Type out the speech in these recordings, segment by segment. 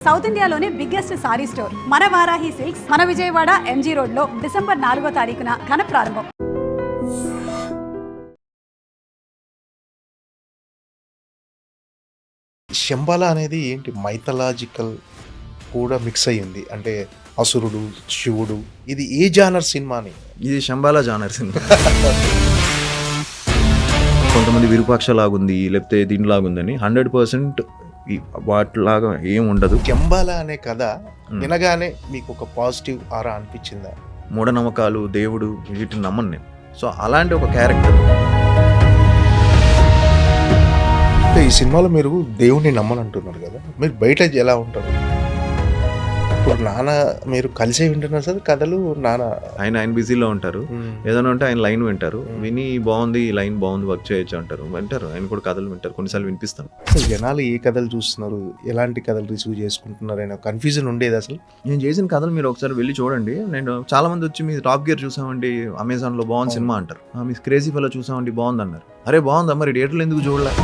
South ఇండియాలోనే biggest sorry store మన Varahi silks మన విజయవాడ ఎంజీ రోడ్ లో డిసెంబర్ 4వ తారీఖున ఘన ప్రారంభం. శంబాల అనేది ఏంటి, మైథలాజికల్ కూడా మిక్స్ అయ్యింది, అంటే అసురుడు శివుడు. ఇది ఏ జానర్ సినిమాని? ఇది శంబాల జానర్ సినిమా. కొంతమంది విరూపాక్ష లాగుంది లేకపోతే దీనిలాగుందని 100% వాటిలాగా ఏం ఉండదు. శంబాల అనే కథ వినగానే మీకు ఒక పాజిటివ్ ఆరా అనిపించిందా? మూఢనమ్మకాలు, దేవుడు వీటిని నమ్మను నేను. సో అలాంటి ఒక క్యారెక్టర్. ఈ సినిమాలో మీరు దేవుడిని నమ్మనంటున్నారు కదా, మీరు బయట ఎలా ఉంటారు? ఇప్పుడు నాన్న మీరు కలిసే వింటున్నారు సార్ కథలు? ఆయన బిజీలో ఉంటారు. ఏదైనా ఉంటే ఆయన లైన్ వింటారు, విని బాగుంది, ఈ లైన్ బాగుంది, వర్క్ చేయొచ్చు అంటారు, వింటారు. ఆయన కూడా కథలు వింటారు, కొన్నిసార్లు వినిపిస్తాను. అసలు జనాలు ఏ కథలు చూస్తున్నారు, ఎలాంటి కథలు రిసీవ్ చేసుకుంటున్నారు అనే కన్ఫ్యూజన్ ఉండేది అసలు. నేను చేసిన కథలు మీరు ఒకసారి వెళ్ళి చూడండి. నేను చాలా మంది వచ్చి మీ టాప్ గేర్ చూసామండి అమెజాన్లో బాగుంది సినిమా అంటారు, మీ క్రేజీ ఫెలో చూసామండి బాగుంది అన్నారు. అరే బాగుందా, మరి థియేటర్లో ఎందుకు చూడలే?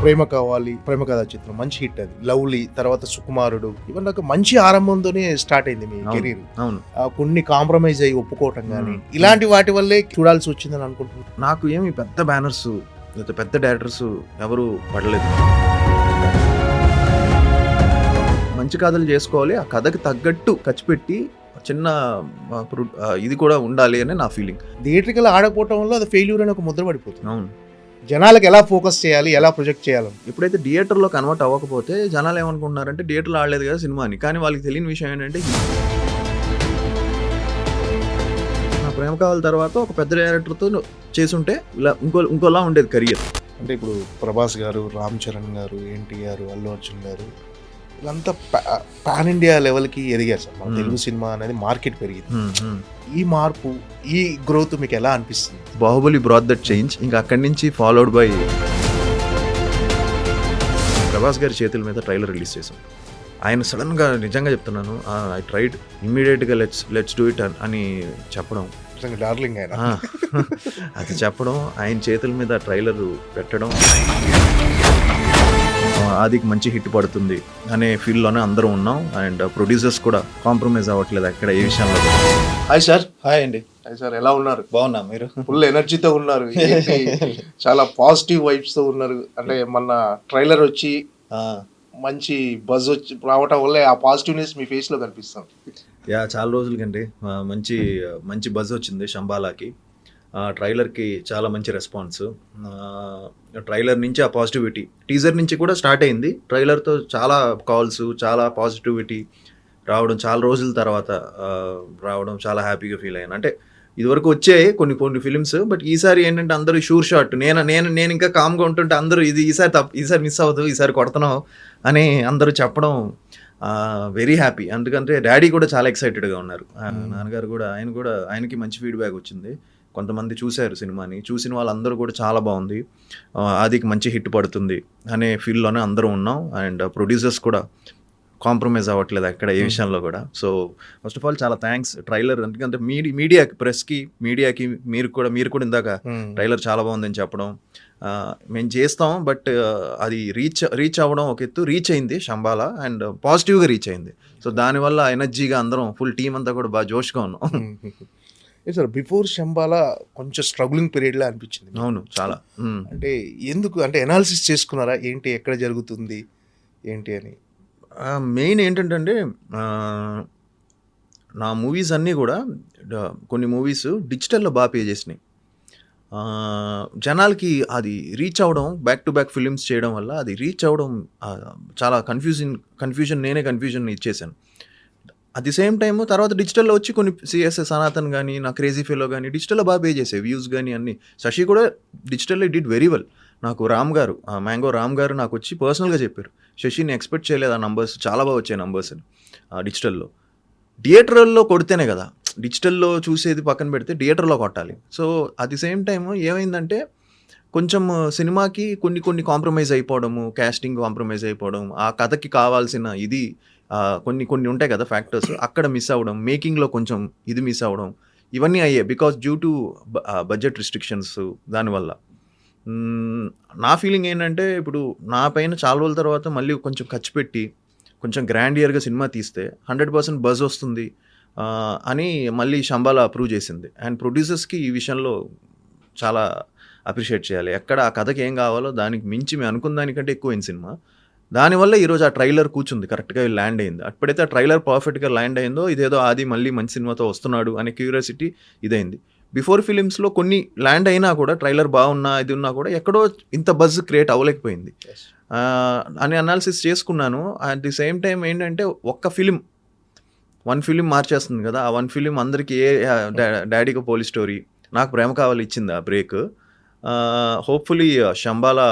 ప్రేమ కావాలి, ప్రేమ కథా చిత్రం మంచి హిట్, అది లవ్లీ, తర్వాత సుకుమారుడు, ఇవన్నీ నాకు మంచి ఆరంభంతోనే స్టార్ట్ అయింది మీ కెరీర్. అవును, కొన్ని కాంప్రమైజ్ అయ్యి ఒప్పుకోవటం కానీ ఇలాంటి వాటి వల్లే చూడాల్సి వచ్చిందని అనుకుంటున్నాను. నాకు ఏమి పెద్ద బ్యానర్స్ లేకపోతే పెద్ద డైరెక్టర్స్ ఎవరు పడలేదు. మంచి కథలు చేసుకోవాలి, ఆ కథకి తగ్గట్టు ఖర్చు పెట్టి చిన్న ఇది కూడా ఉండాలి అని నా ఫీలింగ్. థియేటర్కి ఆడకపోవటం వల్ల అది ఫెయిల్యూర్ అని ఒక ముద్ర పడిపోతుంది. అవును, జనాలకు ఎలా ఫోకస్ చేయాలి, ఎలా ప్రొజెక్ట్ చేయాలి. ఎప్పుడైతే థియేటర్లో కన్వర్ట్ అవ్వకపోతే జనాలు ఏమనుకుంటున్నారంటే థియేటర్లో ఆడలేదు కదా సినిమాని. కానీ వాళ్ళకి తెలియని విషయం ఏంటంటే నా ప్రేమ కావాలి తర్వాత ఒక పెద్ద డైరెక్టర్తో చేసుంటే ఇలా ఇంకోలా ఉండేది కెరియర్. అంటే ఇప్పుడు ప్రభాస్ గారు, రామ్ చరణ్ గారు, ఎన్టీఆర్, అల్లు అర్జున్ గారు వీళ్ళంతా పాన్ ఇండియా లెవెల్కి ఎదిగారు సార్. మన తెలుగు సినిమా అనేది మార్కెట్ పెరిగింది. ఈ మార్పు, ఈ గ్రోత్ మీకు ఎలా అనిపిస్తుంది? Baahubali brought that change. ఇంకా అక్కడి నుంచి ఫాలోడ్ బై ప్రభాస్ గారి చేతుల మీద ట్రైలర్ రిలీజ్ చేశాం. ఆయన సడన్గా, నిజంగా చెప్తున్నాను, ఐ ట్రైడ్ ఇమ్మీడియట్గా లెట్స్ డూ ఇట్ అని చెప్పడం, డార్లింగ్ ఆయన అది చెప్పడం, ఆయన చేతుల మీద ట్రైలర్ పెట్టడం, ఆదికి మంచి హిట్ పడుతుంది అనే ఫీల్డ్లోనే అందరూ ఉన్నాం. అండ్ ప్రొడ్యూసర్స్ కూడా కాంప్రమైజ్ అవ్వట్లేదు అక్కడ ఏ విషయంలో. Hi sir. హాయ్ అండి. హాయ్ సార్, ఎలా ఉన్నారు? బాగున్నా, మీరు? ఫుల్ ఎనర్జీతో ఉన్నారు, చాలా పాజిటివ్ వైబ్స్తో ఉన్నారు. అంటే మొన్న ట్రైలర్ వచ్చి మంచి బజ్ వచ్చి రావటం వల్ల ఆ పాజిటివ్నెస్ మీ ఫేస్లో కనిపిస్తుంది. చాలా రోజులకండి మంచి బజ్ వచ్చింది శంబాలాకి. ట్రైలర్కి చాలా మంచి రెస్పాన్స్. ట్రైలర్ నుంచి ఆ పాజిటివిటీ టీజర్ నుంచి కూడా స్టార్ట్ అయింది. ట్రైలర్తో చాలా కాల్స్, చాలా పాజిటివిటీ రావడం, చాలా రోజుల తర్వాత రావడం చాలా హ్యాపీగా ఫీల్ అయ్యాను. అంటే ఇదివరకు వచ్చే కొన్ని ఫిలిమ్స్, బట్ ఈసారి ఏంటంటే అందరూ షూర్ షాట్, నేను ఇంకా కామ్గా ఉంటుంటే అందరూ ఈసారి మిస్ అవ్వదు, ఈసారి కొడుతున్నావు అని అందరూ చెప్పడం వెరీ హ్యాపీ. ఎందుకంటే డాడీ కూడా చాలా ఎక్సైటెడ్గా ఉన్నారు, నాన్నగారు కూడా. ఆయనకి మంచి ఫీడ్బ్యాక్ వచ్చింది. కొంతమంది చూశారు సినిమాని, చూసిన వాళ్ళందరూ కూడా చాలా బాగుంది, ఆదికి మంచి హిట్ పడుతుంది అనే ఫీల్డ్లోనే అందరూ ఉన్నాం. అండ్ ప్రొడ్యూసర్స్ కూడా కాంప్రమైజ్ అవ్వట్లేదు అక్కడ ఏ విషయంలో కూడా. సో ఫస్ట్ ఆఫ్ ఆల్ చాలా థ్యాంక్స్ ట్రైలర్. ఎందుకంటే మీడియాకి, ప్రెస్కి, మీడియాకి, మీరు కూడా ఇందాక ట్రైలర్ చాలా బాగుందని చెప్పడం, మేము చేస్తాం, బట్ అది రీచ్ అవ్వడం ఒక ఎత్తు. రీచ్ అయింది శంబాల, అండ్ పాజిటివ్గా రీచ్ అయింది. సో దానివల్ల ఎనర్జీగా అందరం ఫుల్ టీం అంతా కూడా బాగా జోష్గా ఉన్నాం. సార్, బిఫోర్ శంబాల కొంచెం స్ట్రగులింగ్ పీరియడ్లో అనిపించింది. అవును, చాలా. అంటే ఎందుకు, అంటే ఎనాలిసిస్ చేసుకున్నారా ఏంటి, ఎక్కడ జరుగుతుంది ఏంటి అని? మెయిన్ ఏంటంటే నా మూవీస్ అన్నీ కూడా, కొన్ని మూవీస్ డిజిటల్లో బాగా పే చేసినాయి. జనాలకి అది రీచ్ అవ్వడం, బ్యాక్ టు బ్యాక్ ఫిలిమ్స్ చేయడం వల్ల అది రీచ్ అవ్వడం చాలా కన్ఫ్యూజన్ నేనే కన్ఫ్యూజన్ ఇచ్చేసాను. అట్ ది సేమ్ టైమ్ తర్వాత డిజిటల్లో వచ్చి కొన్ని సిఎస్ఎస్ సనాతన్ కానీ, నా క్రేజీ ఫెలో కానీ డిజిటల్లో బాగా పే చేసే, వ్యూస్ కానీ అన్నీ. శశి కూడా డిజిటల్లో డిడ్ వెరీ వెల్. నాకు మ్యాంగో రామ్ గారు నాకు వచ్చి పర్సనల్గా చెప్పారు, శశిని ఎక్స్పెక్ట్ చేయలేదు ఆ నంబర్స్, చాలా బాగా వచ్చాయి నంబర్స్ డిజిటల్లో. థియేటర్లో కొడితేనే కదా, డిజిటల్లో చూసేది పక్కన పెడితే థియేటర్లో కొట్టాలి. So at the same time ఏమైందంటే కొంచెం సినిమాకి కొన్ని కాంప్రమైజ్ అయిపోవడము, క్యాస్టింగ్ కాంప్రమైజ్ అయిపోవడం, ఆ కథకి కావాల్సిన ఇది కొన్ని ఉంటాయి కదా ఫ్యాక్టర్స్, అక్కడ మిస్ అవ్వడం, మేకింగ్లో కొంచెం ఇది మిస్ అవ్వడం, ఇవన్నీ అయ్యాయి because due to budget restrictions. నా ఫీలింగ్ ఏంటంటే ఇప్పుడు నా పైన చాలా రోజుల తర్వాత మళ్ళీ కొంచెం ఖర్చు పెట్టి కొంచెం గ్రాండియర్గా సినిమా తీస్తే 100% బజ్ వస్తుంది అని మళ్ళీ శంబాలా అప్రూవ్ చేసింది. అండ్ ప్రొడ్యూసర్స్కి ఈ విషయంలో చాలా అప్రిషియేట్ చేయాలి. ఎక్కడ ఆ కథకి ఏం కావాలో దానికి మించి మేము అనుకున్న దానికంటే ఎక్కువైన సినిమా. దానివల్ల ఈరోజు ఆ ట్రైలర్ కూర్చుంది, కరెక్ట్గా ల్యాండ్ అయింది. అప్పుడైతే ఆ ట్రైలర్ పర్ఫెక్ట్గా ల్యాండ్ అయిందో ఇదేదో ఆది మళ్ళీ మంచి సినిమాతో వస్తున్నాడు అనే క్యూరియాసిటీ ఇదైంది. బిఫోర్ ఫిలిమ్స్లో కొన్ని ల్యాండ్ అయినా కూడా ట్రైలర్ బాగున్నా ఇది ఉన్నా కూడా ఎక్కడో ఇంత బజ్ క్రియేట్ అవ్వలేకపోయింది అని అనాలిసిస్ చేసుకున్నాను. అట్ ది సేమ్ టైం ఏంటంటే వన్ ఫిలిం మార్చేస్తుంది కదా, ఆ వన్ ఫిలిం అందరికీ డాడీకి పోలీస్ స్టోరీ, నాకు ప్రేమ కావాలి ఇచ్చింది ఆ బ్రేక్. హోప్ఫుల్లీ శంబాలా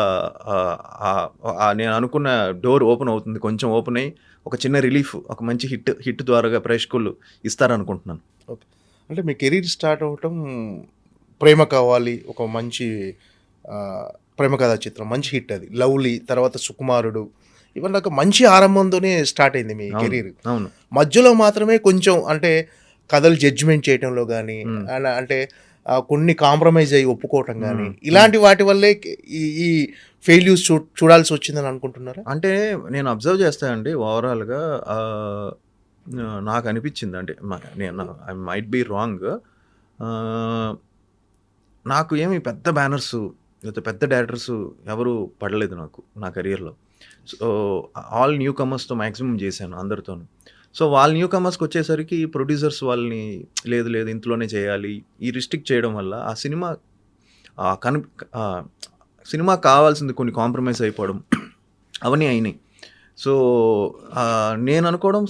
నేను అనుకున్న డోర్ ఓపెన్ అవుతుంది, కొంచెం ఓపెన్ అయ్యి ఒక చిన్న రిలీఫ్, ఒక మంచి హిట్ ద్వారా ప్రేక్షకులు ఇస్తారనుకుంటున్నాను. ఓకే, అంటే మీ కెరీర్ స్టార్ట్ అవ్వటం ప్రేమ కావాలి ఒక మంచి ప్రేమ కథా చిత్రం, మంచి హిట్ అది. లవ్లీ, తర్వాత సుకుమారుడు, ఇవన్నీ ఒక మంచి ఆరంభంతోనే స్టార్ట్ అయింది మీ కెరీర్. అవును, మధ్యలో మాత్రమే కొంచెం అంటే కథలు జడ్జిమెంట్ చేయడంలో కానీ అంటే కొన్ని కాంప్రమైజ్ అయ్యి ఒప్పుకోవటం కానీ ఇలాంటి వాటి వల్లే ఈ ఫెయిల్యూర్స్ చూడాల్సి వచ్చిందని అనుకుంటున్నారా? అంటే నేను అబ్జర్వ్ చేస్తానండి ఓవరాల్గా, నాకు అనిపించింది, అంటే నేను ఐ మైట్ బీ రాంగ్, నాకు ఏమి పెద్ద బ్యానర్స్ లేకపోతే పెద్ద డైరెక్టర్స్ ఎవరు పడలేదు నాకు నా కెరియర్లో. సో ఆల్ న్యూ కమర్స్తో మ్యాక్సిమం చేశాను అందరితోనూ. సో వాళ్ళ న్యూ కమర్స్కి వచ్చేసరికి ప్రొడ్యూసర్స్ వాళ్ళని లేదు ఇంట్లోనే చేయాలి ఈ రిస్ట్రిక్ట్ చేయడం వల్ల ఆ సినిమా కావాల్సింది కొన్ని కాంప్రమైజ్ అయిపోవడం అవన్నీ అయినాయి. సో నేను అనుకోవడం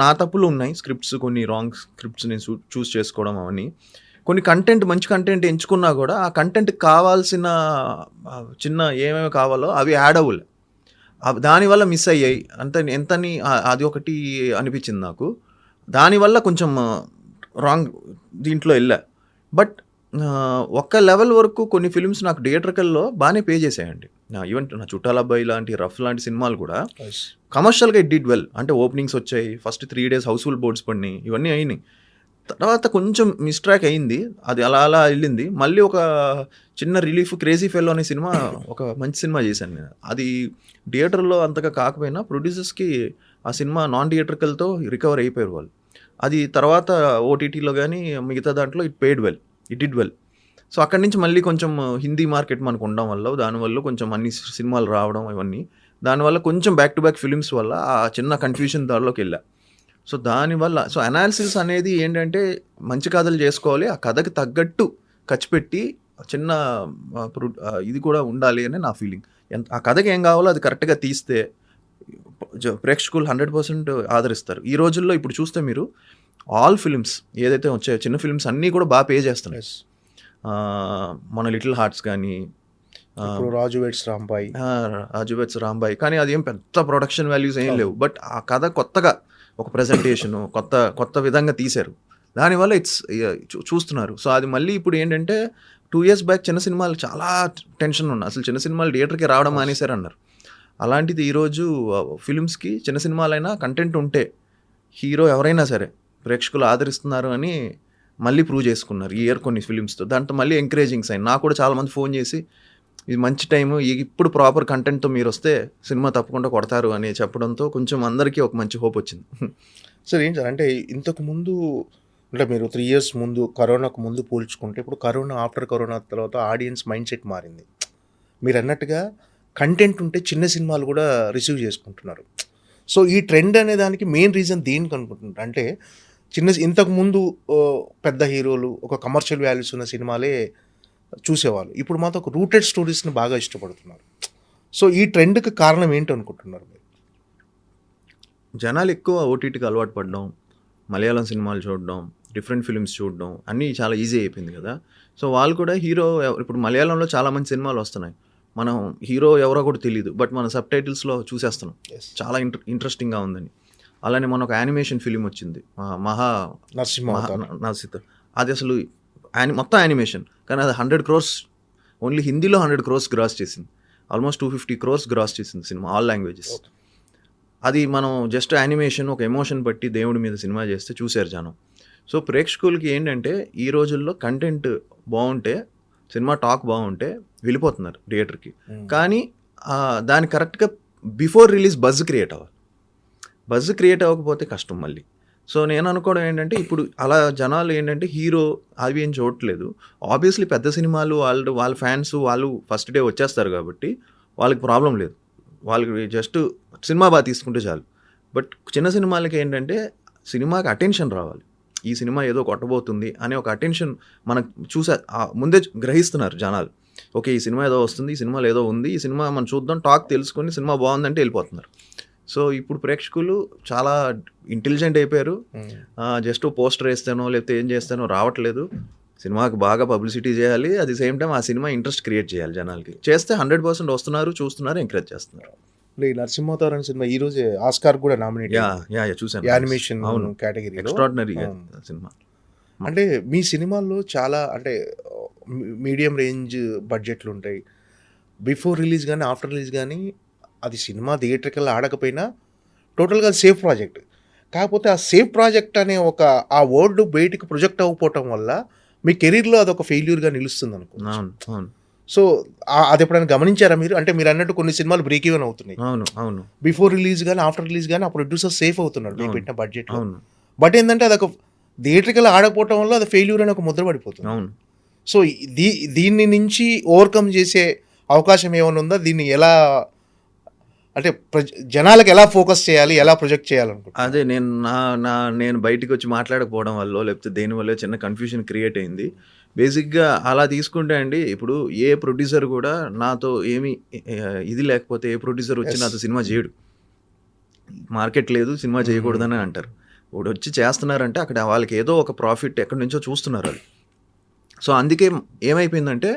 నా తప్పులు ఉన్నాయి, స్క్రిప్ట్స్ కొన్ని రాంగ్ స్క్రిప్ట్స్ నేను చూస్ చేసుకోవడం అవన్నీ. కొన్ని మంచి కంటెంట్ ఎంచుకున్నా కూడా ఆ కంటెంట్కి కావాల్సిన చిన్న ఏమేమి కావాలో అవి యాడ్ అవ్వలే, దానివల్ల మిస్ అయ్యాయి ఎంతని అది ఒకటి అనిపించింది నాకు. దానివల్ల కొంచెం రాంగ్ దీంట్లో వెళ్ళా. బట్ ఒక్క లెవెల్ వరకు కొన్ని ఫిల్మ్స్ నాకు థియేటర్కల్లో బాగానే పే చేసాయండి. ఈవెన్ నా చుట్టాల అబ్బాయి లాంటి రఫ్ లాంటి సినిమాలు కూడా కమర్షియల్గా ఇట్ డిడ్ వెల్. అంటే ఓపెనింగ్స్ వచ్చాయి, ఫస్ట్ 3 days హౌస్ఫుల్ బోర్డ్స్ పడినాయి, ఇవన్నీ అయినాయి. తర్వాత కొంచెం మిస్ట్రాక్ అయింది, అది అలా వెళ్ళింది. మళ్ళీ ఒక చిన్న రిలీఫ్ క్రేజీ ఫెల్లో అనే సినిమా ఒక మంచి సినిమా చేశాను నేను. అది థియేటర్లో అంతగా కాకపోయినా ప్రొడ్యూసర్స్కి ఆ సినిమా నాన్ థియేటర్కల్తో రికవర్ అయిపోయారు వాళ్ళు. అది తర్వాత ఓటీటీలో కానీ మిగతా దాంట్లో ఇట్ డిడ్ వెల్. సో అక్కడి నుంచి మళ్ళీ కొంచెం హిందీ మార్కెట్ మనకు ఉండడం వల్ల దానివల్ల కొంచెం అన్ని సినిమాలు రావడం ఇవన్నీ, దానివల్ల కొంచెం బ్యాక్ టు బ్యాక్ ఫిలిమ్స్ వల్ల ఆ చిన్న కన్ఫ్యూజన్ దారిలోకి వెళ్ళా. సో దానివల్ల అనాలిసిస్ అనేది ఏంటంటే మంచి కథలు చేసుకోవాలి, ఆ కథకి తగ్గట్టు ఖర్చు పెట్టి చిన్న ఇది కూడా ఉండాలి అని నా ఫీలింగ్. ఆ కథకి ఏం కావాలో అది కరెక్ట్గా తీస్తే ప్రేక్షకులు 100% ఆదరిస్తారు. ఈ రోజుల్లో ఇప్పుడు చూస్తే మీరు ఆల్ ఫిలిమ్స్ ఏదైతే వచ్చాయో చిన్న ఫిలిమ్స్ అన్నీ కూడా బాగా పే చేస్తున్నాయి. మన లిటిల్ హార్ట్స్ కానీ రాజు వెడ్స్ రాంబాయ్ కానీ అది ఏం పెద్ద ప్రొడక్షన్ వాల్యూస్ ఏం లేవు. బట్ ఆ కథ కొత్తగా ఒక ప్రెజెంటేషను కొత్త విధంగా తీశారు, దానివల్ల చూస్తున్నారు. సో అది మళ్ళీ ఇప్పుడు ఏంటంటే 2 years బ్యాక్ చిన్న సినిమాలు చాలా టెన్షన్ ఉన్నాయి, అసలు చిన్న సినిమాలు థియేటర్కి రావడం మానేశారు అన్నారు. అలాంటిది ఈరోజు ఫిలిమ్స్కి చిన్న సినిమాలైనా కంటెంట్ ఉంటే హీరో ఎవరైనా సరే ప్రేక్షకులు ఆదరిస్తున్నారు అని మళ్ళీ ప్రూవ్ చేసుకున్నారు ఈ ఇయర్ కొన్ని ఫిలిమ్స్తో. దాంట్లో మళ్ళీ ఎంకరేజింగ్ సైన్. నాకు కూడా చాలామంది ఫోన్ చేసి ఇది మంచి టైము, ఇప్పుడు ప్రాపర్ కంటెంట్తో మీరు వస్తే సినిమా తప్పకుండా కొడతారు అని చెప్పడంతో కొంచెం అందరికీ ఒక మంచి హోప్ వచ్చింది. సార్ ఏం సార్ అంటే ఇంతకు ముందు అంటే మీరు 3 years ముందు కరోనాకు ముందు పోల్చుకుంటే ఇప్పుడు ఆఫ్టర్ కరోనా తర్వాత ఆడియన్స్ మైండ్ సెట్ మారింది. మీరు అన్నట్టుగా కంటెంట్ ఉంటే చిన్న సినిమాలు కూడా రిసీవ్ చేసుకుంటున్నారు. సో ఈ ట్రెండ్ అనే దానికి మెయిన్ రీజన్ దేనికి అనుకుంటున్నారు అంటే ఇంతకు ముందు పెద్ద హీరోలు ఒక కమర్షియల్ వాల్యూస్ ఉన్న సినిమాలే చూసేవాళ్ళు, ఇప్పుడు మాత్రం ఒక రూటెడ్ స్టోరీస్ని బాగా ఇష్టపడుతున్నారు. సో ఈ ట్రెండ్కి కారణం ఏంటి అనుకుంటున్నారు మీరు? జనాలు ఎక్కువ ఓటీటీకి అలవాటు పడడం, మలయాళం సినిమాలు చూడడం, డిఫరెంట్ ఫిలిమ్స్ చూడడం అన్నీ చాలా ఈజీ అయిపోయింది కదా. సో వాళ్ళు కూడా హీరో ఇప్పుడు మలయాళంలో చాలా మంచి సినిమాలు వస్తున్నాయి, మనం హీరో ఎవరో కూడా తెలియదు, బట్ మన సబ్ టైటిల్స్లో చూసేస్తున్నాం చాలా ఇంట్రెస్టింగ్గా ఉందని. అలానే మన ఒక యానిమేషన్ ఫిలిం వచ్చింది నరసింహ, అది అసలు మొత్తం యానిమేషన్ కానీ అది 100 crores ఓన్లీ హిందీలో 100 crores గ్రాస్ చేసింది, ఆల్మోస్ట్ 250 crores గ్రాస్ చేసింది సినిమా ఆల్ లాంగ్వేజెస్. అది మనం జస్ట్ యానిమేషన్ ఒక ఎమోషన్ బట్టి దేవుడి మీద సినిమా చేస్తే చూశారు జనం. సో ప్రేక్షకులకి ఏంటంటే ఈ రోజుల్లో కంటెంట్ బాగుంటే, సినిమా టాక్ బాగుంటే వెళ్ళిపోతున్నారు థియేటర్కి. కానీ దాని కరెక్ట్గా బిఫోర్ రిలీజ్ బజ్ క్రియేట్ అవ్వాలి. బజ్ క్రియేట్ అవ్వకపోతే కష్టం మళ్ళీ. సో నేను అనుకోవడం ఏంటంటే ఇప్పుడు అలా జనాలు ఏంటంటే హీరో అవి ఏం చూడట్లేదు. ఆబ్వియస్లీ పెద్ద సినిమాలు వాళ్ళ ఫ్యాన్స్ వాళ్ళు ఫస్ట్ డే వచ్చేస్తారు కాబట్టి వాళ్ళకి ప్రాబ్లం లేదు, వాళ్ళకి జస్ట్ సినిమా బాగా తీసుకుంటే చాలు. బట్ చిన్న సినిమాలకి ఏంటంటే సినిమాకి అటెన్షన్ రావాలి, ఈ సినిమా ఏదో కొట్టబోతుంది అనే ఒక అటెన్షన్ మనకు ముందే గ్రహిస్తున్నారు జనాలు. ఓకే ఈ సినిమా ఏదో వస్తుంది, ఈ సినిమాలో ఏదో ఉంది, ఈ సినిమా మనం చూద్దాం, టాక్ తెలుసుకొని సినిమా బాగుందంటే వెళ్ళిపోతున్నారు. సో ఇప్పుడు ప్రేక్షకులు చాలా ఇంటెలిజెంట్ అయిపోయారు. జస్ట్ పోస్టర్ వేస్తానో లేకపోతే ఏం చేస్తానో రావట్లేదు, సినిమాకి బాగా పబ్లిసిటీ చేయాలి, అట్ ది సేమ్ టైం ఆ సినిమా ఇంట్రెస్ట్ క్రియేట్ చేయాలి జనాలకి. చేస్తే 100% వస్తున్నారు, చూస్తున్నారు, ఎంకరేజ్ చేస్తున్నారు. ఈ నరసింహావతారం సినిమా ఈ రోజే ఆస్కార్ కూడా నామినేట్ చూసాను, యానిమేషన్ కేటగిరీ, ఎక్స్ట్రాడినరీ సినిమా. అంటే మీ సినిమాల్లో చాలా అంటే మీడియం రేంజ్ బడ్జెట్లు ఉంటాయి. బిఫోర్ రిలీజ్ కానీ ఆఫ్టర్ రిలీజ్ కానీ అది సినిమా థియేటర్కల్ ఆడకపోయినా టోటల్గా సేఫ్ ప్రాజెక్ట్. కాకపోతే ఆ సేఫ్ ప్రాజెక్ట్ అనే ఆ వర్డ్ బయటికి ప్రొజెక్ట్ అవ్వకపోవటం వల్ల మీ కెరీర్లో అదొక ఫెయిల్యూర్గా నిలుస్తుంది అనుకో. అవును. సో అది ఎప్పుడైనా గమనించారా మీరు? అంటే మీరు అన్నట్టు కొన్ని సినిమాలు బ్రేక్ ఈవెన్ అవుతున్నాయి. అవును. బిఫోర్ రిలీజ్ కానీ ఆఫ్టర్ రిలీజ్ కానీ ఆ ప్రొడ్యూసర్ సేఫ్ అవుతున్నాడు మీకు పెట్టిన బడ్జెట్. అవును. బట్ ఏంటంటే అదొక థియేటర్కల్ ఆడకపోవటం వల్ల అది ఫెయిల్యూర్ అని ఒక ముద్ర పడిపోతుంది. అవును. సో దీన్ని నుంచి ఓవర్కమ్ చేసే అవకాశం ఏమైనా ఉందా? దీన్ని ఎలా అంటే జనాలకు ఎలా ఫోకస్ చేయాలి, ఎలా ప్రొజెక్ట్ చేయాలనుకుంటున్నాను. అదే నేను బయటికి వచ్చి మాట్లాడకపోవడం వల్ల లేకపోతే దేనివల్ల చిన్న కన్ఫ్యూజన్ క్రియేట్ అయింది. బేసిక్గా అలా తీసుకుంటే అండి, ఇప్పుడు ఏ ప్రొడ్యూసర్ కూడా నాతో ఏమి ఇది లేకపోతే ఏ ప్రొడ్యూసర్ వచ్చి నాతో సినిమా చేయడు. మార్కెట్ లేదు, సినిమా చేయకూడదని అంటారు. ఇప్పుడు వచ్చి చేస్తున్నారంటే అక్కడ వాళ్ళకి ఏదో ఒక ప్రాఫిట్ ఎక్కడి నుంచో చూస్తున్నారు వాళ్ళు. సో అందుకే ఏమైపోయిందంటే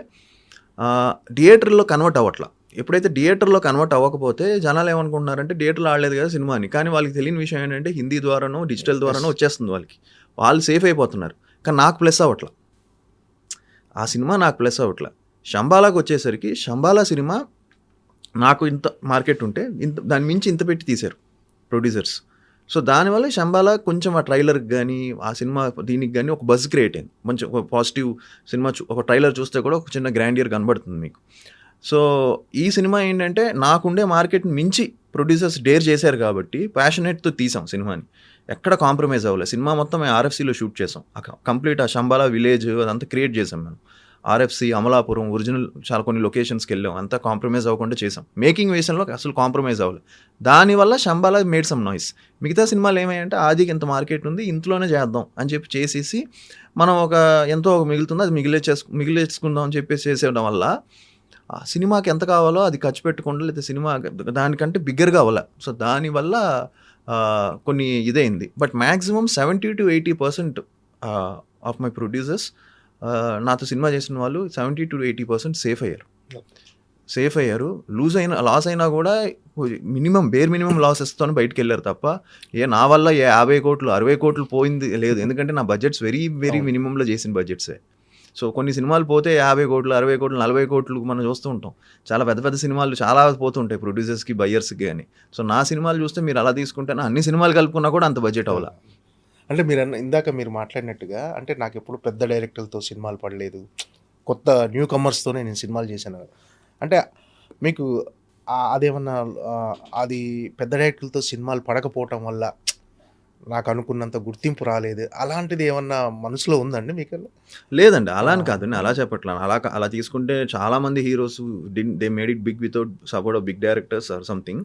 థియేటర్లో కన్వర్ట్ అవ్వట్లా. ఎప్పుడైతే థియేటర్లో కన్వర్ట్ అవ్వకపోతే జనాలు ఏమనుకుంటున్నారంటే థియేటర్లో ఆడలేదు కదా సినిమాని. కానీ వాళ్ళకి తెలియని విషయం ఏంటంటే హిందీ ద్వారానో డిజిటల్ ద్వారానో వచ్చేస్తుంది వాళ్ళకి, వాళ్ళు సేఫ్ అయిపోతున్నారు. కానీ నాకు ప్లస్ అవ్వట్లా, ఆ సినిమా నాకు ప్లస్ అవ్వట్లా. శంబాలాకి వచ్చేసరికి శంబాలా సినిమా నాకు ఇంత మార్కెట్ ఉంటే దాని మించి ఇంత పెట్టి తీశారు ప్రొడ్యూసర్స్. సో దానివల్ల శంబాలా కొంచెం ఆ ట్రైలర్కి కానీ ఆ సినిమా దీనికి కానీ ఒక బజ్ క్రియేట్ అయింది. మంచి ఒక పాజిటివ్ సినిమా. ఒక ట్రైలర్ చూస్తే కూడా ఒక చిన్న గ్రాండియర్ కనబడుతుంది మీకు. సో ఈ సినిమా ఏంటంటే నాకుండే మార్కెట్ని మించి ప్రొడ్యూసర్స్ డేర్ చేశారు కాబట్టి ప్యాషనేట్తో తీసాం సినిమాని. ఎక్కడ కాంప్రమైజ్ అవ్వలేదు. సినిమా మొత్తం మేము ఆర్ఎఫ్సీలో షూట్ చేసాం. కంప్లీట్ ఆ శంబాలా విలేజ్ అదంతా క్రియేట్ చేసాం మేము. ఆర్ఎఫ్సీ, అమలాపురం, ఒరిజినల్ చాలా కొన్ని లొకేషన్స్కి వెళ్ళాం. అంతా కాంప్రమైజ్ అవ్వకుండా చేసాం. మేకింగ్ విషయంలో అసలు కాంప్రమైజ్ అవ్వలేదు. దానివల్ల శంబాలా మేడ్ సమ్ నాయిస్. మిగతా సినిమాలు ఏమయ్యంటే ఆదికి ఇంత మార్కెట్ ఉంది, ఇంట్లోనే చేద్దాం అని చెప్పి చేసేసి మనం ఎంతో మిగులుతుంది అది మిగిలేసుకుందాం అని చెప్పేసి చేసేయడం వల్ల ఆ సినిమాకి ఎంత కావాలో అది ఖర్చు పెట్టకుండా, లేదా సినిమా దానికంటే బిగ్గర్గా అవ్వాలి. సో దానివల్ల కొన్ని ఇదైంది. But maximum 70 to 80% of my producers నాతో సినిమా చేసిన వాళ్ళు 70 to 80% సేఫ్ అయ్యారు. లాస్ అయినా కూడా బేర్ మినిమం లాసెస్తో బయటకు వెళ్ళారు తప్ప నా వల్ల 50 కోట్లు 60 కోట్లు పోయింది లేదు. ఎందుకంటే నా బడ్జెట్స్ వెరీ మినిమంలో చేసిన బడ్జెట్సే. సో కొన్ని సినిమాలు పోతే 50 కోట్లు 60 కోట్లు 40 కోట్లు మనం చూస్తూ ఉంటాం. చాలా పెద్ద సినిమాలు చాలా పోతుంటాయి ప్రొడ్యూసర్స్కి, బయ్యర్స్కి కానీ. సో నా సినిమాలు చూస్తే మీరు అలా తీసుకుంటే అన్ని సినిమాలు కలుపుకున్నా కూడా అంత బడ్జెట్ అవ్వాలి. అంటే ఇందాక మీరు మాట్లాడినట్టుగా అంటే నాకు ఎప్పుడు పెద్ద డైరెక్టర్లతో సినిమాలు పడలేదు, కొత్త న్యూ కమర్స్తోనే నేను సినిమాలు చేశాను. అంటే మీకు అదేమన్నా అది పెద్ద డైరెక్టర్లతో సినిమాలు పడకపోవటం వల్ల నాకు అనుకున్నంత గుర్తింపు రాలేదు, అలాంటిది ఏమన్నా మనసులో ఉందండి మీకు? లేదండి, అలా అని కాదు, నేను అలా చెప్పట్లేదు. అలా తీసుకుంటే చాలామంది heroes they made it big without support of big directors or something.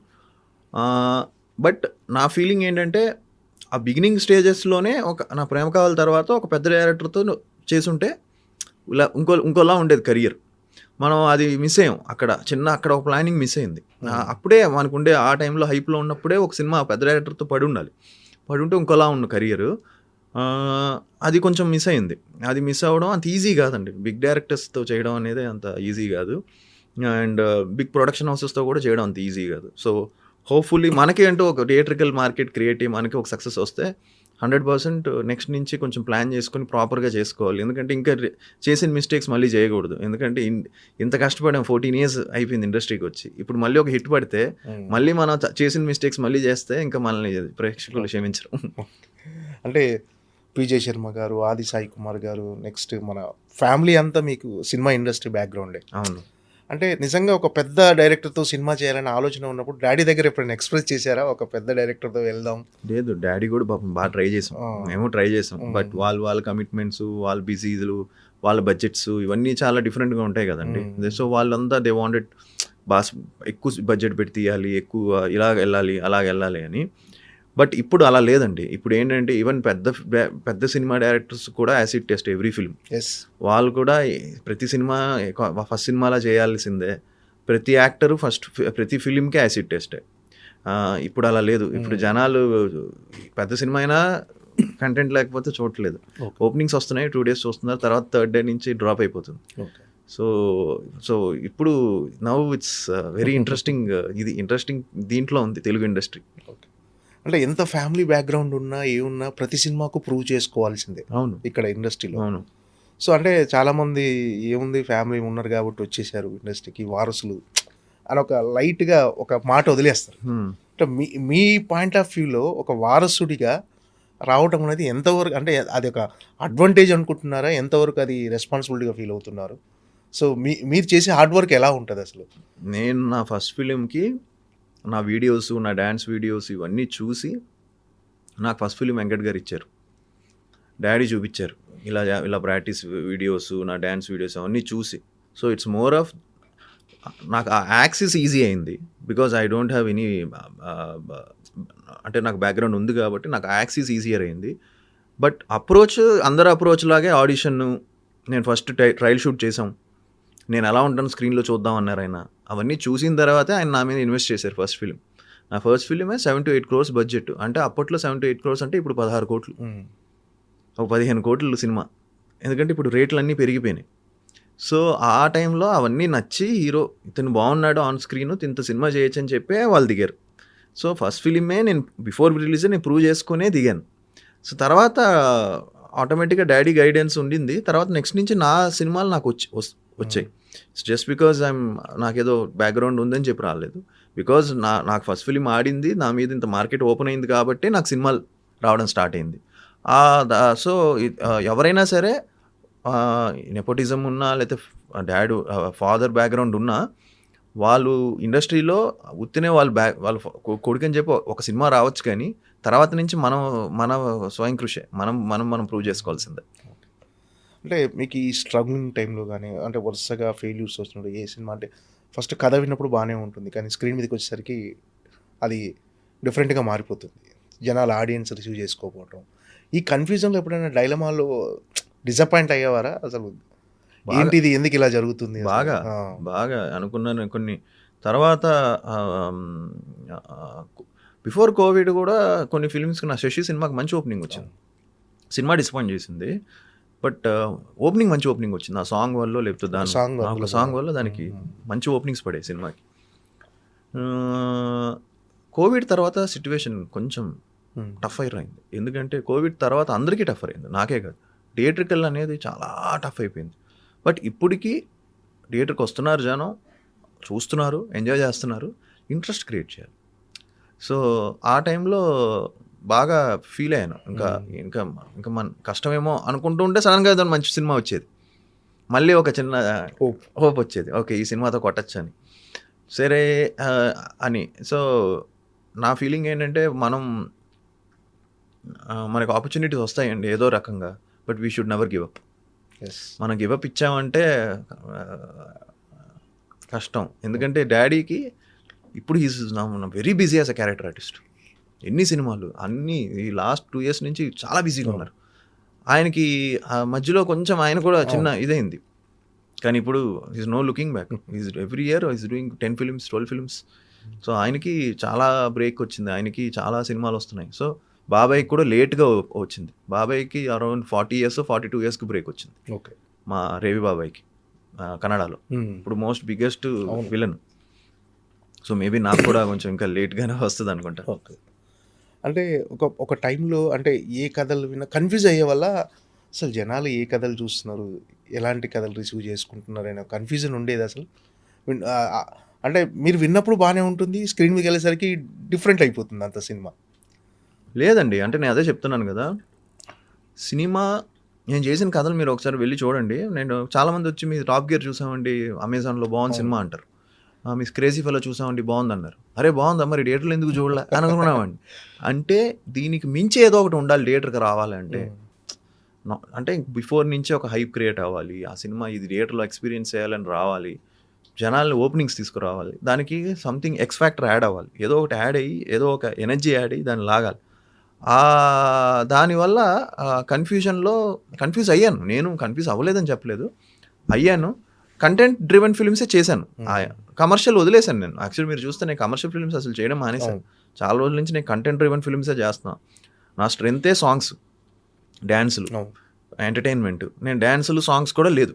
But నా ఫీలింగ్ ఏంటంటే ఆ బిగినింగ్ స్టేజెస్లోనే నా ప్రేమ కావాల తర్వాత ఒక పెద్ద డైరెక్టర్తో చేసుంటే ఇంకోలా ఉండేది కెరియర్. మనం అది మిస్ అయ్యాం. అక్కడ ఒక ప్లానింగ్ మిస్ అయింది. అప్పుడే మనకుండే ఆ టైంలో హైప్లో ఉన్నప్పుడే ఒక సినిమా పెద్ద డైరెక్టర్తో పడి ఉంటే ఇంకోలా ఉన్న కెరియర్. అది కొంచెం మిస్ అయింది. అది మిస్ అవ్వడం అంత ఈజీ కాదండి. బిగ్ డైరెక్టర్స్తో చేయడం అనేది అంత ఈజీ కాదు. అండ్ బిగ్ ప్రొడక్షన్ హౌసెస్తో కూడా చేయడం అంత ఈజీ కాదు. సో హోప్ఫుల్లీ మనకి అంటూ ఒక థియేట్రికల్ మార్కెట్ క్రియేట్ అయ్యి మనకి ఒక సక్సెస్ వస్తే 100% నెక్స్ట్ నుంచి కొంచెం ప్లాన్ చేసుకొని ప్రాపర్గా చేసుకోవాలి. ఎందుకంటే ఇంకా చేసిన మిస్టేక్స్ మళ్ళీ చేయకూడదు. ఎందుకంటే ఇంత కష్టపడాం, 14 years అయిపోయింది ఇండస్ట్రీకి వచ్చి. ఇప్పుడు మళ్ళీ ఒక హిట్ పడితే మళ్ళీ మనం చేసిన మిస్టేక్స్ మళ్ళీ చేస్తే ఇంకా మనల్ని ప్రేక్షకులు క్షమించరు. అంటే పిజే శర్మ గారు, ఆది సాయి కుమార్ గారు, నెక్స్ట్ మన ఫ్యామిలీ అంతా మీకు సినిమా ఇండస్ట్రీ బ్యాక్గ్రౌండే. అవును. అంటే నిజంగా ఒక పెద్ద డైరెక్టర్తో సినిమా చేయాలనే ఆలోచన ఉన్నప్పుడు డాడీ దగ్గర ఎప్పుడైనా ఎక్స్ప్రెస్ చేశారా, ఒక పెద్ద డైరెక్టర్తో వెళ్దాం? లేదు, డాడీ కూడా పాపం బాగా ట్రై చేసాం, మేము ట్రై చేసాం. బట్ వాళ్ళ కమిట్మెంట్స్, వాళ్ళ బిజీలు, వాళ్ళ బడ్జెట్స్ ఇవన్నీ చాలా డిఫరెంట్గా ఉంటాయి కదండి. సో వాళ్ళంతా దే వాంటెడ్ ఎక్కువ బడ్జెట్ పెట్టి తీయాలి, ఎక్కువ ఇలాగ వెళ్ళాలి అలాగ వెళ్ళాలి అని. బట్ ఇప్పుడు అలా లేదండి. ఇప్పుడు ఏంటంటే ఈవెన్ పెద్ద సినిమా డైరెక్టర్స్ కూడా యాసిడ్ టెస్ట్ ఎవ్రీ ఫిల్మ్. వాళ్ళు కూడా ప్రతి సినిమా ఫస్ట్ సినిమాలా చేయాల్సిందే. ప్రతి యాక్టరు ప్రతి ఫిలింకి యాసిడ్ టెస్టే. ఇప్పుడు అలా లేదు. ఇప్పుడు జనాలు పెద్ద సినిమా అయినా కంటెంట్ లేకపోతే చూడట్లేదు. ఓపెనింగ్స్ వస్తున్నాయి, 2 days చూస్తున్నారు, తర్వాత 3rd day నుంచి డ్రాప్ అయిపోతుంది. సో ఇప్పుడు నౌ ఇట్స్ వెరీ ఇంట్రెస్టింగ్. ఇది ఇంట్రెస్టింగ్ దీంట్లో ఉంది తెలుగు ఇండస్ట్రీ. అంటే ఎంత ఫ్యామిలీ బ్యాక్గ్రౌండ్ ఉన్నా ఏమున్నా ప్రతి సినిమాకు ప్రూవ్ చేసుకోవాల్సిందే. అవును, ఇక్కడ ఇండస్ట్రీలో. అవును. సో అంటే చాలామంది ఏముంది ఫ్యామిలీ ఉన్నారు కాబట్టి వచ్చేసారు ఇండస్ట్రీకి వారసులు అని ఒక లైట్గా ఒక మాట వదిలేస్తారు. అంటే మీ పాయింట్ ఆఫ్ వ్యూలో ఒక వారసుడిగా రావటం అనేది ఎంతవరకు, అంటే అది ఒక అడ్వాంటేజ్ అనుకుంటున్నారా, ఎంతవరకు అది రెస్పాన్సిబిలిటీగా ఫీల్ అవుతున్నారు? సో మీరు చేసే హార్డ్ వర్క్ ఎలా ఉంటుంది అసలు? నేను నా ఫస్ట్ ఫిలింకి నా వీడియోస్, నా డ్యాన్స్ వీడియోస్ ఇవన్నీ చూసి నాకు ఫస్ట్ ఫిలిం వెంకట్ గారు ఇచ్చారు. డాడీ చూపించారు ఇలా ప్రాక్టీస్ వీడియోస్, నా డ్యాన్స్ వీడియోస్ అవన్నీ చూసి. సో ఇట్స్ మోర్ ఆఫ్ నాకు ఆ యాక్సిస్ ఈజీ అయింది because I don't have any, అంటే నాకు బ్యాక్గ్రౌండ్ ఉంది కాబట్టి నాకు యాక్సిస్ ఈజియర్ అయింది. బట్ అప్రోచ్ అందరు అప్రోచ్ లాగే ఆడిషన్, నేను ఫస్ట్ ట్రయల్ షూట్ చేసాం, నేను ఎలా ఉంటాను స్క్రీన్లో చూద్దాం అన్నారు ఆయన. అవన్నీ చూసిన తర్వాతే ఆయన నా మీద ఇన్వెస్ట్ చేశారు. ఫస్ట్ ఫిలిం, నా ఫస్ట్ ఫిలిమే 7 to 8 crores బడ్జెట్. అంటే అప్పట్లో 7 to 8 crores అంటే ఇప్పుడు 16 కోట్లు, ఒక 15 కోట్లు సినిమా. ఎందుకంటే ఇప్పుడు రేట్లు అన్నీ పెరిగిపోయినాయి. సో ఆ టైంలో అవన్నీ నచ్చి హీరో ఇతను బాగున్నాడు ఆన్ స్క్రీన్, ఇంత సినిమా చేయొచ్చు అని చెప్పి వాళ్ళు దిగారు. సో ఫస్ట్ ఫిలిమే నేను బిఫోర్ రిలీజ్ నేను ప్రూవ్ చేసుకునే దిగాను. సో తర్వాత ఆటోమేటిక్గా డాడీ గైడెన్స్ ఉండింది. తర్వాత నెక్స్ట్ నుంచి నా సినిమాలు నాకు వచ్చాయి. జస్ట్ బికాజ్ నాకేదో బ్యాక్గ్రౌండ్ ఉందని చెప్పి రాలేదు. బికాజ్ నాకు ఫస్ట్ ఫిలిం ఆడింది, నా మీద ఇంత మార్కెట్ ఓపెన్ అయింది కాబట్టి నాకు సినిమాలు రావడం స్టార్ట్ అయింది. సో ఎవరైనా సరే నెపోటిజం ఉన్నా లేకపోతే ఫాదర్ బ్యాక్గ్రౌండ్ ఉన్నా వాళ్ళు ఇండస్ట్రీలో ఉత్తినే వాళ్ళ కొడుకని చెప్పి ఒక సినిమా రావచ్చు, కానీ తర్వాత నుంచి మన స్వయం కృషి మనం ప్రూవ్ చేసుకోవాల్సిందే. అంటే మీకు ఈ స్ట్రగ్లింగ్ టైంలో కానీ, అంటే వరుసగా ఫెయిల్యూర్స్ వస్తున్నప్పుడు ఏ సినిమా, అంటే ఫస్ట్ కథ విన్నప్పుడు బాగానే ఉంటుంది, కానీ స్క్రీన్ మీదకి వచ్చేసరికి అది డిఫరెంట్గా మారిపోతుంది, జనాలు ఆడియన్స్ రిసీవ్ చేసుకోకపోవటం. ఈ కన్ఫ్యూజన్లో ఎప్పుడైనా డైలమాలో డిసప్పాయింట్ అయ్యేవారా? అసలు ఏంటిది, ఎందుకు ఇలా జరుగుతుంది? బాగా అనుకున్నాను కొన్ని. తర్వాత బిఫోర్ కోవిడ్ కూడా కొన్ని ఫిల్మ్స్కి నా శశి సినిమాకి మంచి ఓపెనింగ్ వచ్చింది. సినిమా డిసప్పాయింట్ చేసింది, బట్ ఓపెనింగ్ మంచి ఓపెనింగ్ వచ్చింది. ఆ సాంగ్ వల్ల లేకపోతే సాంగ్ వల్ల దానికి మంచి ఓపెనింగ్స్ పడే సినిమాకి. కోవిడ్ తర్వాత సిచ్యువేషన్ కొంచెం టఫ్ అయింది. ఎందుకంటే కోవిడ్ తర్వాత అందరికీ టఫ్ అయింది, నాకే కాదు. థియేట్రికల్ అనేది చాలా టఫ్ అయిపోయింది. బట్ ఇప్పటికీ థియేటర్కి వస్తున్నారు జనం, చూస్తున్నారు, ఎంజాయ్ చేస్తున్నారు, ఇంట్రెస్ట్ క్రియేట్ చేయాలి. సో ఆ టైంలో బాగా ఫీల్ అయ్యాను. ఇంకా మన కష్టమేమో అనుకుంటూ ఉంటే సడన్గా ఏదైనా మంచి సినిమా వచ్చేది, మళ్ళీ ఒక చిన్న హోప్ వచ్చేది, ఓకే ఈ సినిమాతో కొట్టచ్చు అని, సరే అని. సో నా ఫీలింగ్ ఏంటంటే మనకు ఆపర్చునిటీస్ వస్తాయండి ఏదో రకంగా, but we should never give up. మనం గివ్ అప్ ఇచ్చామంటే కష్టం. ఎందుకంటే డాడీకి ఇప్పుడు he's very busy as a character artist. ఎన్ని సినిమాలు అన్నీ ఈ లాస్ట్ 2 years నుంచి చాలా బిజీగా ఉన్నారు. ఆయనకి మధ్యలో కొంచెం ఆయన కూడా చిన్న ఇదైంది, కానీ ఇప్పుడు is no looking back. Is every year is doing 10 films 12 films. So ఆయనకి చాలా బ్రేక్ వచ్చింది, ఆయనకి చాలా సినిమాలు వస్తున్నాయి. సో బాబాయ్కి కూడా లేట్గా వచ్చింది. బాబాయ్కి అరౌండ్ 40 years 42 yearsకి బ్రేక్ వచ్చింది. ఓకే, మా రేవి బాబాయ్కి కన్నడలో ఇప్పుడు most biggest villain. So maybe నాకు కూడా కొంచెం ఇంకా లేట్గానే వస్తుంది అనుకుంటా. ఓకే, అంటే ఒక టైంలో అంటే ఏ కథలు విన్నా కన్ఫ్యూజ్ అయ్యే వల్ల అసలు జనాలు ఏ కథలు చూస్తున్నారు, ఎలాంటి కథలు రిసీవ్ చేసుకుంటున్నారు అనే కన్ఫ్యూజన్ ఉండేది అసలు. అంటే మీరు విన్నప్పుడు బాగానే ఉంటుంది, స్క్రీన్ మీదకి వెళ్ళేసరికి డిఫరెంట్ అయిపోతుంది అంత సినిమా. లేదండి, అంటే నేను అదే చెప్తున్నాను కదా, సినిమా నేను చేసిన కథలు మీరు ఒకసారి వెళ్ళి చూడండి. నేను చాలామంది వచ్చి మీ టాప్ గేర్ చూసామండి అమెజాన్లో బాగుంది సినిమా అంటారు. మీ క్రేజీ ఫెలో చూసామండి బాగుంది అన్నారు. అరే బాగుందా మరి థియేటర్లో ఎందుకు చూడలే అనుకున్నామండి. అంటే దీనికి మించి ఏదో ఒకటి ఉండాలి థియేటర్కి రావాలంటే. అంటే బిఫోర్ నుంచే ఒక హైప్ క్రియేట్ అవ్వాలి, ఆ సినిమా ఇది థియేటర్లో ఎక్స్పీరియన్స్ చేయాలని రావాలి, జనాల్ని ఓపెనింగ్స్ తీసుకురావాలి, దానికి సంథింగ్ ఎక్స్ ఫ్యాక్టర్ యాడ్ అవ్వాలి, ఏదో ఒకటి యాడ్ అయ్యి ఏదో ఒక ఎనర్జీ యాడ్ అయ్యి దాన్ని లాగాలి. దానివల్ల కన్ఫ్యూజన్లో కన్ఫ్యూజ్ అయ్యాను. నేను కన్ఫ్యూజ్ అవ్వలేదని చెప్పలేదు, అయ్యాను. కంటెంట్ డ్రివెన్ ఫిల్మ్సే చేశాను, కమర్షియల్ వదిలేశాను నేను. యాక్చువల్లీ మీరు చూస్తే నేను కమర్షియల్ ఫిల్మ్స్ అసలు చేయడం మానేశాను. చాలా రోజుల నుంచి నేను కంటెంట్ డ్రివెన్ ఫిల్మ్సే చేస్తున్నాను. నా స్ట్రెంతే సాంగ్స్, డ్యాన్సులు, ఎంటర్టైన్మెంట్. నేను డ్యాన్సులు సాంగ్స్ కూడా లేదు,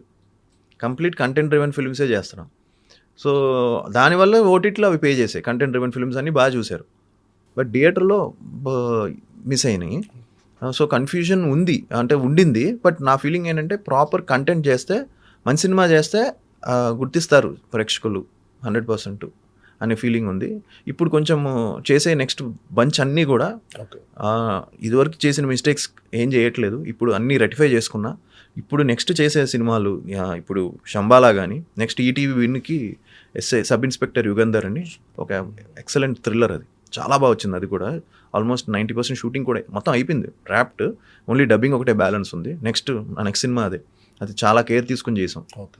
కంప్లీట్ కంటెంట్ డ్రివెన్ ఫిల్మ్సే చేస్తున్నాను. సో దానివల్ల ఓటీటీలో అవి పే చేసాయి. కంటెంట్ డ్రివెన్ ఫిల్మ్స్ అన్నీ బాగా చూశారు, బట్ థియేటర్లో మిస్ అయినాయి. సో కన్ఫ్యూజన్ ఉంది, అంటే ఉండింది. బట్ నా ఫీలింగ్ ఏంటంటే ప్రాపర్ కంటెంట్ చేస్తే, మంచి సినిమా చేస్తే గుర్తిస్తారు ప్రేక్షకులు 100% అనే ఫీలింగ్ ఉంది. ఇప్పుడు కొంచెం చేసే నెక్స్ట్ బంచ్ అన్నీ కూడా ఇదివరకు చేసిన మిస్టేక్స్ ఏం చేయట్లేదు, ఇప్పుడు అన్నీ రెక్టిఫై చేసుకున్నా. ఇప్పుడు నెక్స్ట్ చేసే సినిమాలు, ఇప్పుడు శంబాలా కానీ, నెక్స్ట్ ఈటీవీ విన్కి సబ్ ఇన్స్పెక్టర్ యుగంధర్ అని ఒక ఎక్సలెంట్ థ్రిల్లర్, అది చాలా బాగా వచ్చింది. అది కూడా ఆల్మోస్ట్ 90% షూటింగ్ కూడా మొత్తం అయిపోయింది, ర్యాప్డ్, ఓన్లీ డబ్బింగ్ ఒకటే బ్యాలెన్స్ ఉంది. నెక్స్ట్ సినిమా అది చాలా కేర్ తీసుకుని చేసాం. ఓకే.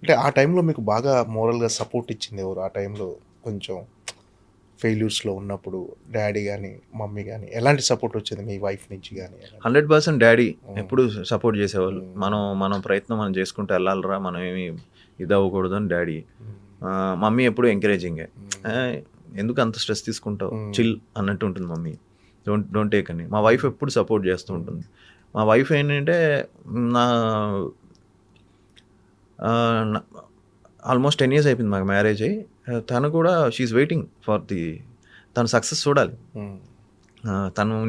అంటే ఆ టైంలో మీకు బాగా మోరల్గా సపోర్ట్ ఇచ్చింది ఎవరు? ఆ టైంలో కొంచెం ఫెయిల్యూర్స్లో ఉన్నప్పుడు డాడీ కానీ మమ్మీ కానీ ఎలాంటి సపోర్ట్ వచ్చింది మీ వైఫ్ నుంచి కానీ? 100% డాడీ ఎప్పుడు సపోర్ట్ చేసేవాళ్ళు. మనం ప్రయత్నం మనం చేసుకుంటూ వెళ్ళాలరా, మనం ఏమి ఇది అవ్వకూడదు అని డాడీ. మమ్మీ ఎప్పుడు ఎంకరేజింగే, ఎందుకు అంత స్ట్రెస్ తీసుకుంటావు, చిల్ అన్నట్టు ఉంటుంది మమ్మీ, డోంట్ టేక్ అని. మా వైఫ్ ఎప్పుడు సపోర్ట్ చేస్తూ ఉంటుంది. మా వైఫ్ ఏంటంటే ఆల్మోస్ట్ 10 years అయిపోయింది మాకు మ్యారేజ్ అయ్యి. తను కూడా షీఈస్ వెయిటింగ్ ఫర్ తన సక్సెస్ చూడాలి.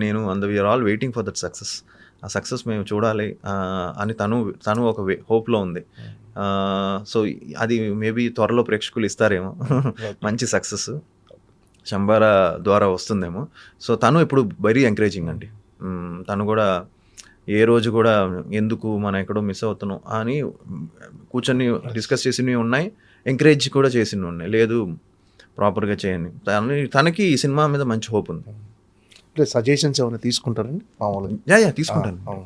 నేను we're all waiting for that success. ఆ సక్సెస్ మేము చూడాలి అని తను ఒక హోప్లో ఉంది. సో అది మేబీ త్వరలో ప్రేక్షకులు ఇస్తారేమో మంచి సక్సెస్ శంబారా ద్వారా వస్తుందేమో. సో తను ఇప్పుడు వెరీ ఎంకరేజింగ్ అండి. తను కూడా ఏ రోజు కూడా ఎందుకు మనం ఎక్కడో మిస్ అవుతున్నాం అని కూర్చొని డిస్కస్ చేసినవి ఉన్నాయి, ఎంకరేజ్ కూడా చేసినవి ఉన్నాయి. లేదు ప్రాపర్గా చేయండి. తనకి ఈ సినిమా మీద మంచి హోప్ ఉంది. అంటే సజెషన్స్ ఏమైనా తీసుకుంటారండి మామూలుగా? యా తీసుకుంటాను,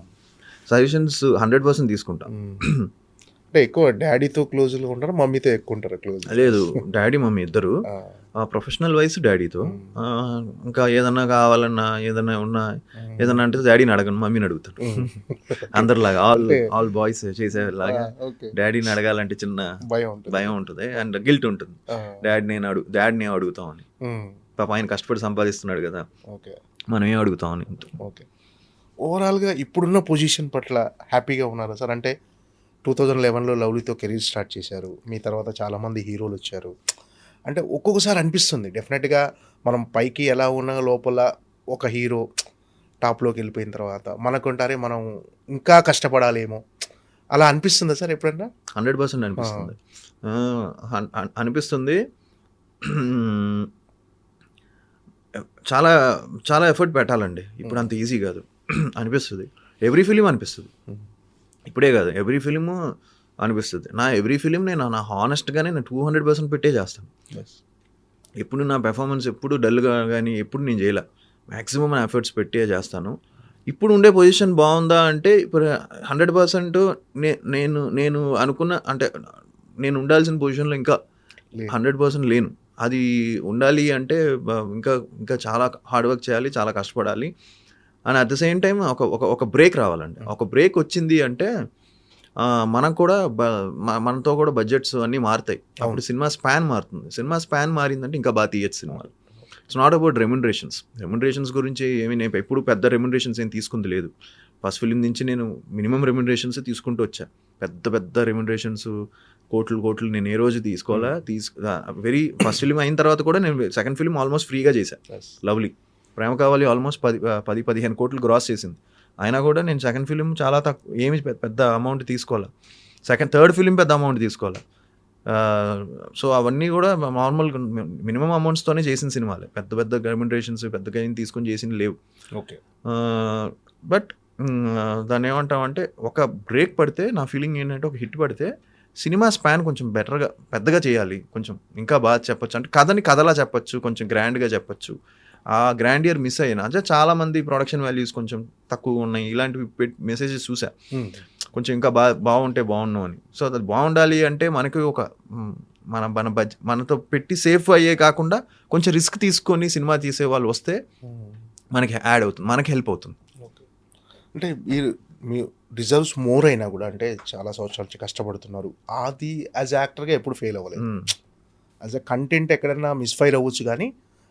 సజెషన్స్ 100% తీసుకుంటాను. అంటే ఎక్కువ డాడీతో క్లోజ్గా ఉంటారు, మమ్మీతో ఎక్కువ ఉంటారు క్లోజ్? లేదు, డాడీ మమ్మీ ఇద్దరు. ప్రొఫెషనల్ వైస్ డాడీతో. ఇంకా ఏదన్నా కావాలన్నా, ఏదన్నా ఉన్నా, ఏదన్నా అంటే డాడీని అడగను, మమ్మీని అడుగుతాను. అందరిలాగా ఆల్ బాయ్స్ చేసేలాగా డాడీని అడగాలంటే చిన్న భయం ఉంటుంది అండ్ గిల్ట్ ఉంటుంది. డాడీని అడుగుతామని. పాప ఆయన కష్టపడి సంపాదిస్తున్నాడు కదా, మనం ఏం అడుగుతామని. ఓకే. ఓవరాల్గా ఇప్పుడున్న పొజిషన్ పట్ల హ్యాపీగా ఉన్నారా సార్? అంటే 2011లో లవ్లీతో కెరీర్ స్టార్ట్ చేశారు, మీ తర్వాత చాలామంది హీరోలు వచ్చారు. అంటే ఒక్కొక్కసారి అనిపిస్తుంది డెఫినెట్గా మనం పైకి ఎలా ఉన్నా లోపల ఒక హీరో టాప్లోకి వెళ్ళిపోయిన తర్వాత మనకుంటారే మనం ఇంకా కష్టపడాలేమో, అలా అనిపిస్తుందా సార్ ఎప్పుడన్నా? 100% అనిపిస్తుంది. చాలా చాలా ఎఫర్ట్ పెట్టాలండి, ఇప్పుడు అంత ఈజీ కాదు అనిపిస్తుంది. ఎవ్రీ ఫిలిం అనిపిస్తుంది, ఇప్పుడే కాదు, ఎవ్రీ ఫిలిము అనిపిస్తుంది. ఎవ్రీ ఫిలిం నేను హానెస్ట్గానే నేను 200% పెట్టే చేస్తాను. ఎప్పుడు నా పెర్ఫార్మెన్స్ ఎప్పుడు డల్గా కానీ ఎప్పుడు నేను చేయలే, మ్యాక్సిమం నా ఎఫర్ట్స్ పెట్టే చేస్తాను. ఇప్పుడు ఉండే పొజిషన్ బాగుందా అంటే ఇప్పుడు 100% నేను అనుకున్న, అంటే నేను ఉండాల్సిన పొజిషన్లో ఇంకా 100% లేను. అది ఉండాలి అంటే ఇంకా చాలా హార్డ్ వర్క్ చేయాలి, చాలా కష్టపడాలి. And at the same time ఒక బ్రేక్ రావాలండి. ఒక బ్రేక్ వచ్చింది అంటే మనం కూడా మనతో కూడా బడ్జెట్స్ అన్నీ మారుతాయి. అప్పుడు సినిమా స్పాన్ మారుతుంది. సినిమా స్పాన్ మారిందంటే ఇంకా బాగా తీయచ్చు సినిమాలు. ఇట్స్ నాట్ అబౌట్ రెమ్యునరేషన్స్ గురించి నేను ఎప్పుడు పెద్ద రెమ్యునరేషన్స్ ఏం తీసుకుంది లేదు. ఫస్ట్ ఫిలిం నుంచి నేను మినిమం రెమ్యునరేషన్స్ తీసుకుంటూ వచ్చా. పెద్ద రెమ్యునరేషన్స్ కోట్లు నేను ఏ రోజు తీసుకోవాలా. వెరీ ఫస్ట్ ఫిలిం అయిన తర్వాత కూడా నేను సెకండ్ ఫిలిం ఆల్మోస్ట్ ఫ్రీగా చేశాను. లవ్లీ ప్రేమ కావాలి ఆల్మోస్ట్ 10-15 కోట్లు గ్రాస్ చేసింది. అయినా కూడా నేను సెకండ్ ఫిలిం చాలా తక్కువ, ఏమి పెద్ద అమౌంట్ తీసుకోవాలి. థర్డ్ ఫిలిం పెద్ద అమౌంట్ తీసుకోవాలి. సో అవన్నీ కూడా నార్మల్ మినిమం అమౌంట్స్తోనే చేసిన సినిమాలే. పెద్ద రెమ్యునరేషన్స్ పెద్దగా ఏం తీసుకొని చేసిన లేవు. ఓకే. బట్ దాన్ని ఏమంటామంటే ఒక బ్రేక్ పడితే నా ఫీలింగ్ ఏంటంటే ఒక హిట్ పడితే సినిమా స్పాన్ కొంచెం బెటర్గా పెద్దగా చేయాలి, కొంచెం ఇంకా బాగా చెప్పొచ్చు, అంటే కథని కథలా చెప్పొచ్చు, కొంచెం గ్రాండ్గా చెప్పొచ్చు. ఆ గ్రాండియర్ మిస్ అయినా అంటే చాలామంది ప్రొడక్షన్ వాల్యూస్ కొంచెం తక్కువ ఉన్నాయి ఇలాంటివి మెసేజెస్ చూసా, కొంచెం ఇంకా బాగుంటే బాగున్నాం అని. సో అది బాగుండాలి అంటే మనకి ఒక మన మనతో పెట్టి సేఫ్ అయ్యే కాకుండా కొంచెం రిస్క్ తీసుకొని సినిమా తీసే వాళ్ళు వస్తే మనకి యాడ్ అవుతుంది, మనకి హెల్ప్ అవుతుంది. అంటే మీ డిజర్వ్స్ మోర్ అయినా కూడా అంటే చాలా సంవత్సరాల నుంచి కష్టపడుతున్నారు, అది యాజ్ యాక్టర్గా ఎప్పుడు ఫెయిల్ అవ్వలేదు. యాజ్ అ కంటెంట్ ఎక్కడన్నా మిస్ఫైర్ అవ్వచ్చు కానీ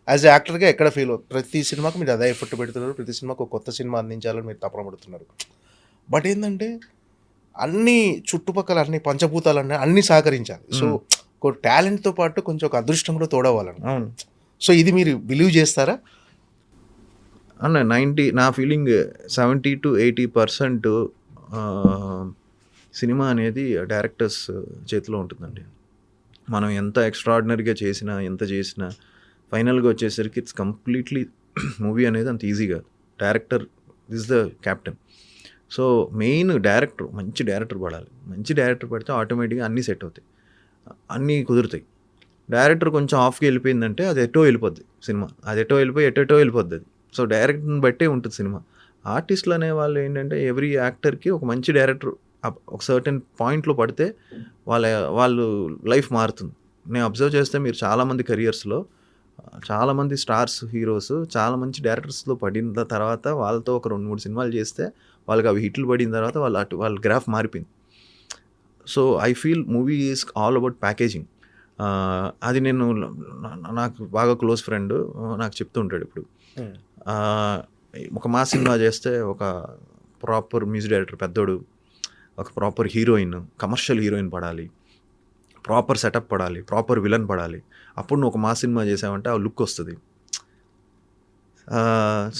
యాజ్ యాక్టర్గా ఎక్కడ ఫెయిల్ అవ్వదు. ప్రతి సినిమాకి మీరు అదే ఎఫర్ట్ పెడుతున్నారు, ప్రతి సినిమాకి ఒక కొత్త సినిమా అందించాలని మీరు తపన పడుతున్నారు. బట్ ఏంటంటే అన్ని చుట్టుపక్కల అన్ని పంచభూతాలన్నీ అన్నీ సహకరించాలి. సో ఒక టాలెంట్తో పాటు కొంచెం ఒక అదృష్టం కూడా తోడవ్వాలని. అవును. సో ఇది మీరు బిలీవ్ చేస్తారా? అన్న నా ఫీలింగ్ 70-80% సినిమా అనేది డైరెక్టర్స్ చేతిలో ఉంటుందండి. మనం ఎంత ఎక్స్ట్రాడినరీగా చేసినా ఎంత చేసినా ఫైనల్గా వచ్చేసరికి ఇట్స్ కంప్లీట్లీ మూవీ అనేది అంత ఈజీగా, director is the captain. So main director, మంచి డైరెక్టర్ పడాలి. మంచి డైరెక్టర్ పడితే ఆటోమేటిక్గా అన్నీ సెట్ అవుతాయి, అన్నీ కుదురుతాయి. డైరెక్టర్ కొంచెం ఆఫ్కి వెళ్ళిపోయిందంటే అది ఎటో వెళ్ళిపోద్ది సినిమా, అది ఎటో వెళ్ళిపోద్ది అది. సో డైరెక్టర్ని బట్టే ఉంటుంది సినిమా. ఆర్టిస్టులు అనే వాళ్ళు ఏంటంటే ఎవ్రీ యాక్టర్కి ఒక మంచి డైరెక్టర్ ఒక సర్టెన్ పాయింట్లో పడితే వాళ్ళు లైఫ్ మారుతుంది. నేను అబ్జర్వ్ చేస్తే మీరు చాలామంది కెరియర్స్లో చాలామంది స్టార్స్ హీరోస్ చాలా మంచి డైరెక్టర్స్లో పడిన తర్వాత వాళ్ళతో ఒక 2-3 సినిమాలు చేస్తే వాళ్ళకి అవి హిట్లు పడిన తర్వాత వాళ్ళ గ్రాఫ్ మారిపోయింది. So I feel movie is all about packaging. అది నేను నాకు బాగా క్లోజ్ ఫ్రెండ్ నాకు చెప్తూ ఉంటాడు ఇప్పుడు, ఒక మాస్ సినిమా చేస్తే ఒక ప్రాపర్ మ్యూజిక్ డైరెక్టర్ పెద్దోడు, ఒక ప్రాపర్ హీరోయిన్, కమర్షియల్ హీరోయిన్ పడాలి, ప్రాపర్ సెటప్ పడాలి, ప్రాపర్ విలన్ పడాలి, అప్పుడు నువ్వు ఒక మాస్ సినిమా చేసావంటే ఆ లుక్ వస్తుంది.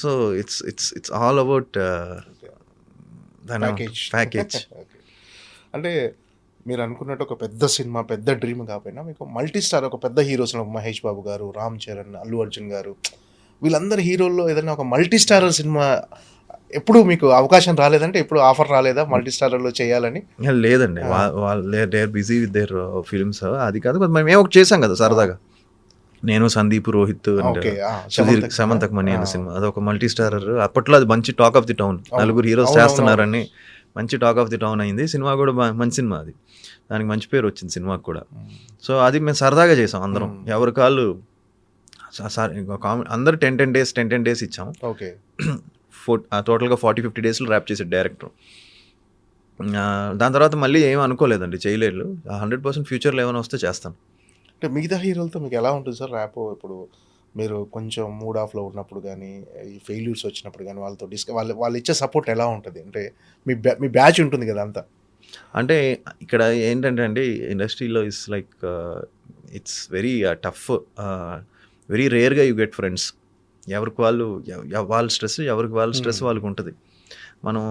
So it's all about package. అంటే మీరు అనుకున్నట్టు ఒక పెద్ద సినిమా, పెద్ద డ్రీమ్ కాకపోయినా మీకు మల్టీ స్టార్ ఒక పెద్ద హీరోస్, మహేష్ బాబు గారు, రామ్ చరణ్, అల్లు అర్జున్ గారు, వీళ్ళందరి హీరోల్లో ఏదైనా ఒక మల్టీ స్టారర్ సినిమా ఎప్పుడు మీకు అవకాశం రాలేదంటే, ఎప్పుడు ఆఫర్ రాలేదా మల్టీ స్టారర్లో చేయాలని? లేదండి, వాళ్ళు they are busy with their films. అది కాదు, మేము ఒకటి చేసాం కదా సరదాగా, నేను సందీప్, రోహిత్ అండ్ సుధీర్, సమంతక్ మణి అనే సినిమా. అదొక మల్టీ స్టారర్. అప్పట్లో అది మంచి talk of the town, 4 heroes చేస్తున్నారని మంచి టాక్ ఆఫ్ ది టౌన్ అయింది. సినిమా కూడా మంచి సినిమా, అది దానికి మంచి పేరు వచ్చింది సినిమాకి కూడా. సో అది మేము సరదాగా చేసాం అందరం, ఎవరి కాళ్ళు అందరు 10 days ఇచ్చాం. ఓకే, టోటల్గా 40-50 daysలో ర్యాప్ చేసాడు డైరెక్టర్. దాని తర్వాత మళ్ళీ ఏం అనుకోలేదండి, చేయలేదు. 100% ఫ్యూచర్లో ఏమైనా వస్తే చేస్తాను. అంటే మిగతా హీరోలతో మీకు ఎలా ఉంటుంది సార్ ర్యాప్? ఇప్పుడు మీరు కొంచెం మూడ్ ఆఫ్లో ఉన్నప్పుడు కానీ, ఈ ఫెయిల్యూర్స్ వచ్చినప్పుడు కానీ వాళ్ళతో వాళ్ళు ఇచ్చే సపోర్ట్ ఎలా ఉంటుంది? అంటే మీ బ్యాచ్ ఉంటుంది కదా అంతా. అంటే ఇక్కడ ఏంటంటే అండి, ఇండస్ట్రీలో it's like it's very tough, very రేర్గా యూ గెట్ ఫ్రెండ్స్. ఎవరికి వాళ్ళ స్ట్రెస్ వాళ్ళకి ఉంటుంది. మనం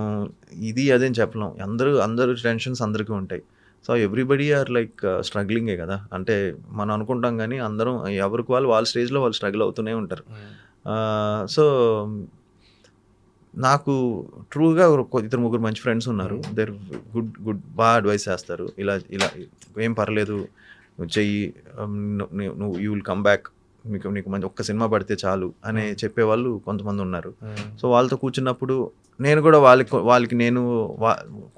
ఇది అదేం చెప్పలేం, అందరూ టెన్షన్స్ అందరికీ ఉంటాయి. సో ఎవ్రీబడి ఆర్ లైక్ స్ట్రగ్లింగే కదా. అంటే మనం అనుకుంటాం కానీ అందరం ఎవరికి వాళ్ళ స్టేజ్లో వాళ్ళు స్ట్రగుల్ అవుతూనే ఉంటారు. సో నాకు ట్రూగా 2-3 మంచి ఫ్రెండ్స్ ఉన్నారు. దేర్ గుడ్ బాగా అడ్వైస్ చేస్తారు, ఇలా ఏం పర్లేదు, నువ్వు చెయ్యి, నువ్వు యూ విల్ కమ్ బ్యాక్, నీకు మంచి ఒక్క సినిమా పడితే చాలు అని చెప్పేవాళ్ళు కొంతమంది ఉన్నారు. సో వాళ్ళతో కూర్చున్నప్పుడు నేను కూడా వాళ్ళకి నేను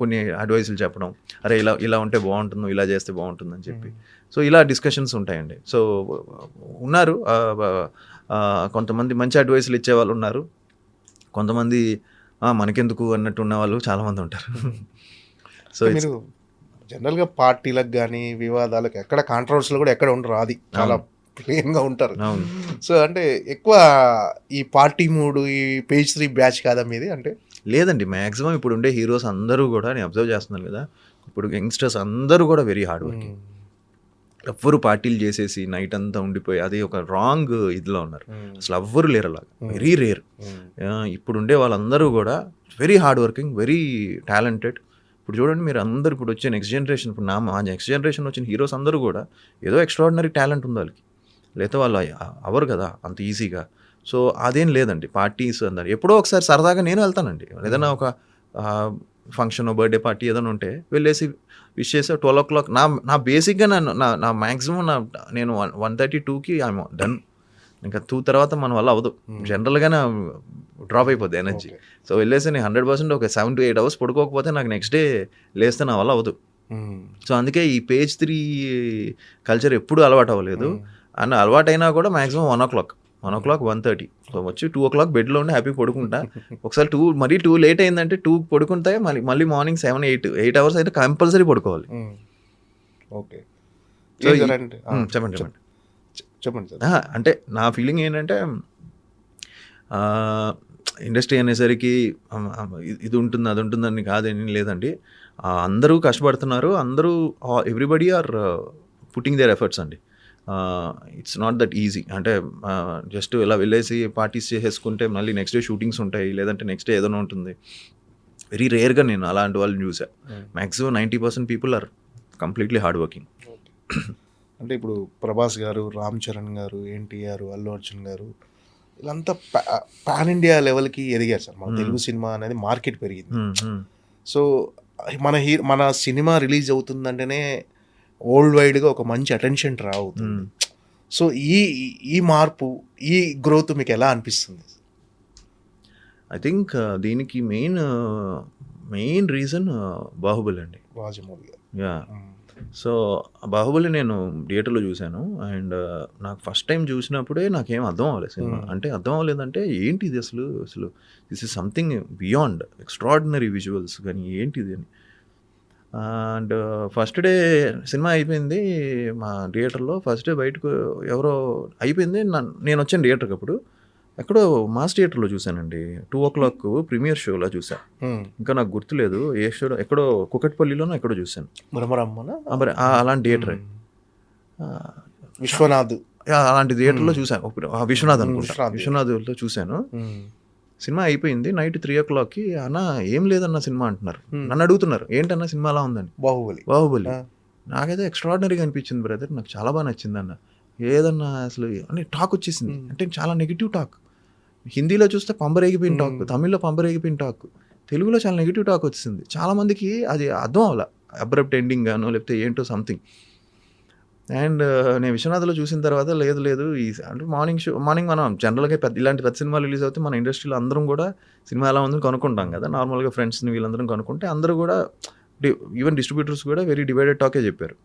కొన్ని అడ్వైసులు చెప్పడం, అరే ఇలా ఉంటే బాగుంటుంది, ఇలా చేస్తే బాగుంటుంది అని చెప్పి. సో ఇలా డిస్కషన్స్ ఉంటాయండి. సో ఉన్నారు కొంతమంది మంచి అడ్వైసులు ఇచ్చేవాళ్ళు ఉన్నారు, కొంతమంది మనకెందుకు అన్నట్టు ఉన్న వాళ్ళు చాలామంది ఉంటారు. సో మీరు జనరల్గా పార్టీలకు కానీ వివాదాలకు ఎక్కడ కాంట్రవర్సీలు కూడా ఎక్కడ ఉండరు, అది చాలా ప్లెయిన్గా ఉంటారు. సో అంటే ఎక్కువ ఈ పార్టీ మూడు, ఈ పేజ్ 3 బ్యాచ్ కాదా మీది? అంటే లేదండి, మ్యాక్సిమం ఇప్పుడు ఉండే హీరోస్ అందరూ కూడా, నేను అబ్జర్వ్ చేస్తున్నాను కదా, ఇప్పుడు యంగ్స్టర్స్ అందరూ కూడా వెరీ హార్డ్ వర్కింగ్. ఎవ్వరు పార్టీలు చేసేసి నైట్ అంతా ఉండిపోయి అది ఒక రాంగ్ ఇదిలో ఉన్నారు. అసలు ఎవ్వరు లేరు అలాగా, వెరీ రేర్. ఇప్పుడు ఉండే వాళ్ళందరూ కూడా very hard working, very talented. ఇప్పుడు చూడండి మీరు అందరూ, ఇప్పుడు వచ్చే నెక్స్ట్ జనరేషన్, ఇప్పుడు మా నెక్స్ట్ జనరేషన్ వచ్చిన హీరోస్ అందరూ కూడా ఏదో ఎక్స్ట్రాడినరీ టాలెంట్ ఉంది వాళ్ళకి, లేకపోతే వాళ్ళు అవరు కదా అంత ఈజీగా. సో అదేం లేదండి పార్టీస్ అందరు ఎప్పుడో ఒకసారి సరదాగా నేను వెళ్తానండి ఏదైనా ఒక ఫంక్షన్ బర్త్డే పార్టీ ఏదైనా ఉంటే వెళ్ళేసి విష్ చేసి 12 o'clock నా బేసిక్గా నా మ్యాక్సిమం నేను 1:32కి ఐఎమ్ డన్. ఇంకా 2 తర్వాత మన వల్ల అవ్వదు జనరల్గానే డ్రాప్ అయిపోద్ది ఎనర్జీ. సో వెళ్ళేసి నేను 100% ఒక 7 to 8 hours పడుకోకపోతే నాకు నెక్స్ట్ డే లేస్తే నా వల్ల అవ్వదు. సో అందుకే ఈ page 3 కల్చర్ ఎప్పుడు అలవాటు అవ్వలేదు. అండ్ అలవాటు అయినా కూడా మ్యాక్సిమం 1 o'clock 1:30. సో వచ్చి 2 o'clock బెడ్లో ఉండి హ్యాపీ పడుకుంటా. ఒకసారి మరీ 2 లేట్ అయిందంటే 2 పడుకుంటే మళ్ళీ మార్నింగ్ 7, 8 hours అయితే కంపల్సరీ పడుకోవాలి. ఓకే సో చెప్పండి సార్. అంటే నా ఫీలింగ్ ఏంటంటే ఇండస్ట్రీ అనేసరికి ఇది ఉంటుంది అది ఉంటుందని కాదని లేదండి. అందరూ కష్టపడుతున్నారు, అందరూ everybody are putting their efforts అండి. It's not that easy. అంటే జస్ట్ ఇలా వెళ్ళేసి పార్టీస్ చేసేసుకుంటే మళ్ళీ నెక్స్ట్ డే షూటింగ్స్ ఉంటాయి, లేదంటే నెక్స్ట్ డే ఏదైనా ఉంటుంది. వెరీ రేర్గా నేను అలాంటి వాళ్ళని చూసా. Maximum 90% people are completely hard working. అంటే ఇప్పుడు ప్రభాస్ గారు, రామ్ చరణ్ గారు, ఎన్టీఆర్, అల్లు అర్జున్ గారు వీళ్ళంతా పాన్ ఇండియా లెవెల్కి ఎదిగారు సార్. మన తెలుగు సినిమా అనేది మార్కెట్ పెరిగింది. సో మన సినిమా రిలీజ్ అవుతుందంటేనే వరల్డ్ వైడ్గా ఒక మంచి అటెన్షన్ రావుతుంది. సో ఈ మార్పు, ఈ గ్రోత్ మీకు ఎలా అనిపిస్తుంది? ఐ థింక్ దీనికి మెయిన్ రీజన్ బాహుబలి అండి, రాజమౌళి గారు. యా. సో బాహుబలి నేను థియేటర్లో చూశాను. అండ్ నాకు ఫస్ట్ టైం చూసినప్పుడే నాకేం అర్థం అవ్వలేదు సినిమా. అంటే అర్థం అవ్వలేదంటే ఏంటి ఇది అసలు this is something beyond extraordinary visuals కానీ ఏంటిది అని. అండ్ ఫస్ట్ డే సినిమా అయిపోయింది మా థియేటర్లో. ఫస్ట్ డే బయటకు ఎవరో అయిపోయింది, నేను వచ్చాను థియేటర్కి. అప్పుడు ఎక్కడో మాస్ థియేటర్లో చూశానండి, 2 o'clock ప్రీమియర్ షోలో చూసా. ఇంకా నాకు గుర్తులేదు ఏ షో, ఎక్కడో కుకట్పల్లిలోనో ఎక్కడో చూశాను. అలాంటి థియేటర్ విశ్వనాథ్, అలాంటి థియేటర్లో చూశాను. విశ్వనాథ్ అనుకుంటా, విశ్వనాథ్లో చూశాను. సినిమా అయిపోయింది నైట్ 3 o'clockకి. అన్న ఏం లేదన్న సినిమా అంటున్నారు, నన్ను అడుగుతున్నారు ఏంటన్నా సినిమా అలా ఉందని. బాహుబలి నాకైతే ఎక్స్ట్రాడినరీగా అనిపించింది బ్రదర్, నాకు చాలా బాగా నచ్చింది అన్న. ఏదన్నా అసలు అంటే టాక్ వచ్చేసింది, అంటే చాలా నెగిటివ్ టాక్. హిందీలో చూస్తే పంబరేగిపోయిన టాక్, తమిళ్లో పంబరేగిపోయిన టాక్, తెలుగులో చాలా నెగిటివ్ టాక్ వచ్చింది. చాలామందికి అది అర్థం అవ్వాల, అబ్రప్ట్ ఎండింగ్ గానో లేకపోతే ఏంటో సంథింగ్. అండ్ నేను విశ్వనాథ్లో చూసిన తర్వాత లేదు అంటే మార్నింగ్ మనం జనరల్గా ఇలాంటి పెద్ద సినిమాలు రిలీజ్ అవుతే మన ఇండస్ట్రీలో అందరం కూడా సినిమా ఎలా ఉందని కనుక్కుంటాం కదా. నార్మల్గా ఫ్రెండ్స్ని వీళ్ళందరం కనుక్కుంటే అందరూ కూడా ఈవెన్ డిస్ట్రిబ్యూటర్స్ కూడా వెరీ డివైడెడ్ టాకే చెప్పారు.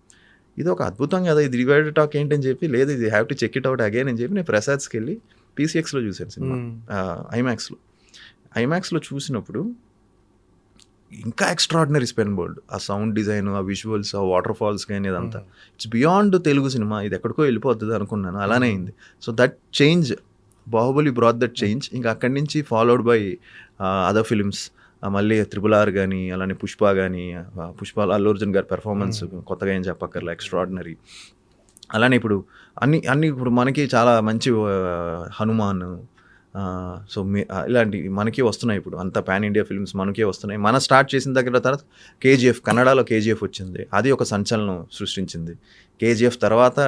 ఇది ఒక అద్భుతం కదా, ఇది డివైడెడ్ టాక్ ఏంటని చెప్పి, లేదు ఇది have to check it out again అని చెప్పి నేను ప్రసాద్స్కి వెళ్ళి PCXలో చూశాను సినిమా, ఐమాక్స్లో చూసినప్పుడు ఇంకా ఎక్స్ట్రాడినరీ స్పెన్ బోల్డ్. ఆ సౌండ్ డిజైన్, ఆ విజువల్స్, ఆ వాటర్ ఫాల్స్ కానీ ఇదంతా ఇట్స్ బియాండ్ తెలుగు సినిమా, ఇది ఎక్కడికో వెళ్ళిపోతుంది అనుకున్నాను, అలానే అయింది. So that change, Baahubali brought that change. ఇంకా అక్కడి నుంచి ఫాలోడ్ బై అదర్ ఫిలిమ్స్, మళ్ళీ RRR కానీ, అలానే పుష్ప కానీ, పుష్ప అల్లు అర్జున్ గారి పెర్ఫార్మెన్స్ కొత్తగా ఏం చెప్పక్కర్లే, ఎక్స్ట్రాడినరీ. అలానే ఇప్పుడు అన్ని ఇప్పుడు మనకి చాలా మంచి హనుమాన్, సో ఇలాంటి మనకి వస్తున్నాయి. ఇప్పుడు అంతా పాన్ ఇండియా ఫిల్మ్స్ మనకే వస్తున్నాయి. మనం స్టార్ట్ చేసిన దగ్గర తర్వాత KGF, కన్నడలో KGF వచ్చింది, అది ఒక సంచలనం సృష్టించింది. KGF తర్వాత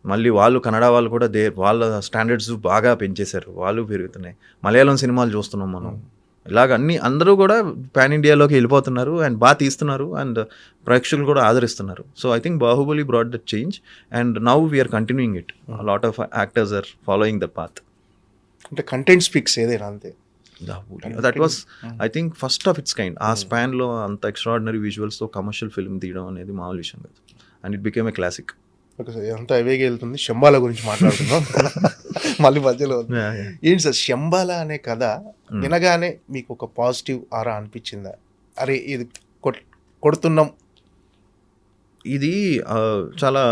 మళ్ళీ వాళ్ళు కన్నడ వాళ్ళు కూడా వాళ్ళ స్టాండర్డ్స్ బాగా పెంచేశారు, వాళ్ళు పెరుగుతున్నాయి. మలయాళం సినిమాలు చూస్తున్నాం మనం. ఇలాగ అందరూ కూడా పాన్ ఇండియాలోకి వెళ్ళిపోతున్నారు అండ్ బాగా తీస్తున్నారు అండ్ ప్రేక్షకులు కూడా ఆదరిస్తున్నారు. So I think Baahubali brought that change and now we are continuing it. Lot of actors are following the path. అంటే కంటెంట్ స్పీక్స్ ఏదైనా అంతే. That was I think first of its kind. ఆ స్పాన్లో అంత ఎక్స్ట్రాడినరీ విజువల్స్తో కమర్షియల్ ఫిల్మ్ తీయడం అనేది మామూలు విషయం కాదు. And it became a classic. Okay sir, అంతా అవేగా వెళ్తుంది. శంబాల గురించి మాట్లాడుతున్నాం మళ్ళీ మధ్యలో. ఏంటి సార్ శంబాల అనే కథ వినగానే మీకు ఒక పాజిటివ్ ఆరా అనిపించిందా? అరే ఇది కొడుతున్నాం. ఇది చాలా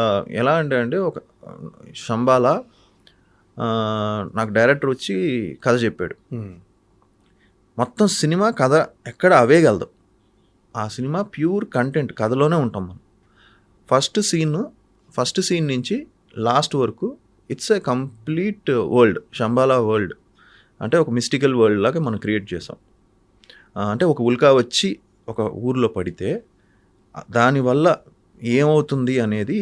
ఎలా అంటే ఒక శంబాల నాకు డైరెక్టర్ వచ్చి కథ చెప్పాడు. మొత్తం సినిమా కథ ఎక్కడ అవేగలదు. ఆ సినిమా ప్యూర్ కంటెంట్, కథలోనే ఉంటాం మనం. ఫస్ట్ సీన్ నుంచి లాస్ట్ వరకు it's a complete world, Shambhala world. అంటే ఒక మిస్టికల్ వరల్డ్ లాగా మనం క్రియేట్ చేసాం. అంటే ఒక ఉల్కా వచ్చి ఒక ఊర్లో పడితే దానివల్ల ఏమవుతుంది అనేది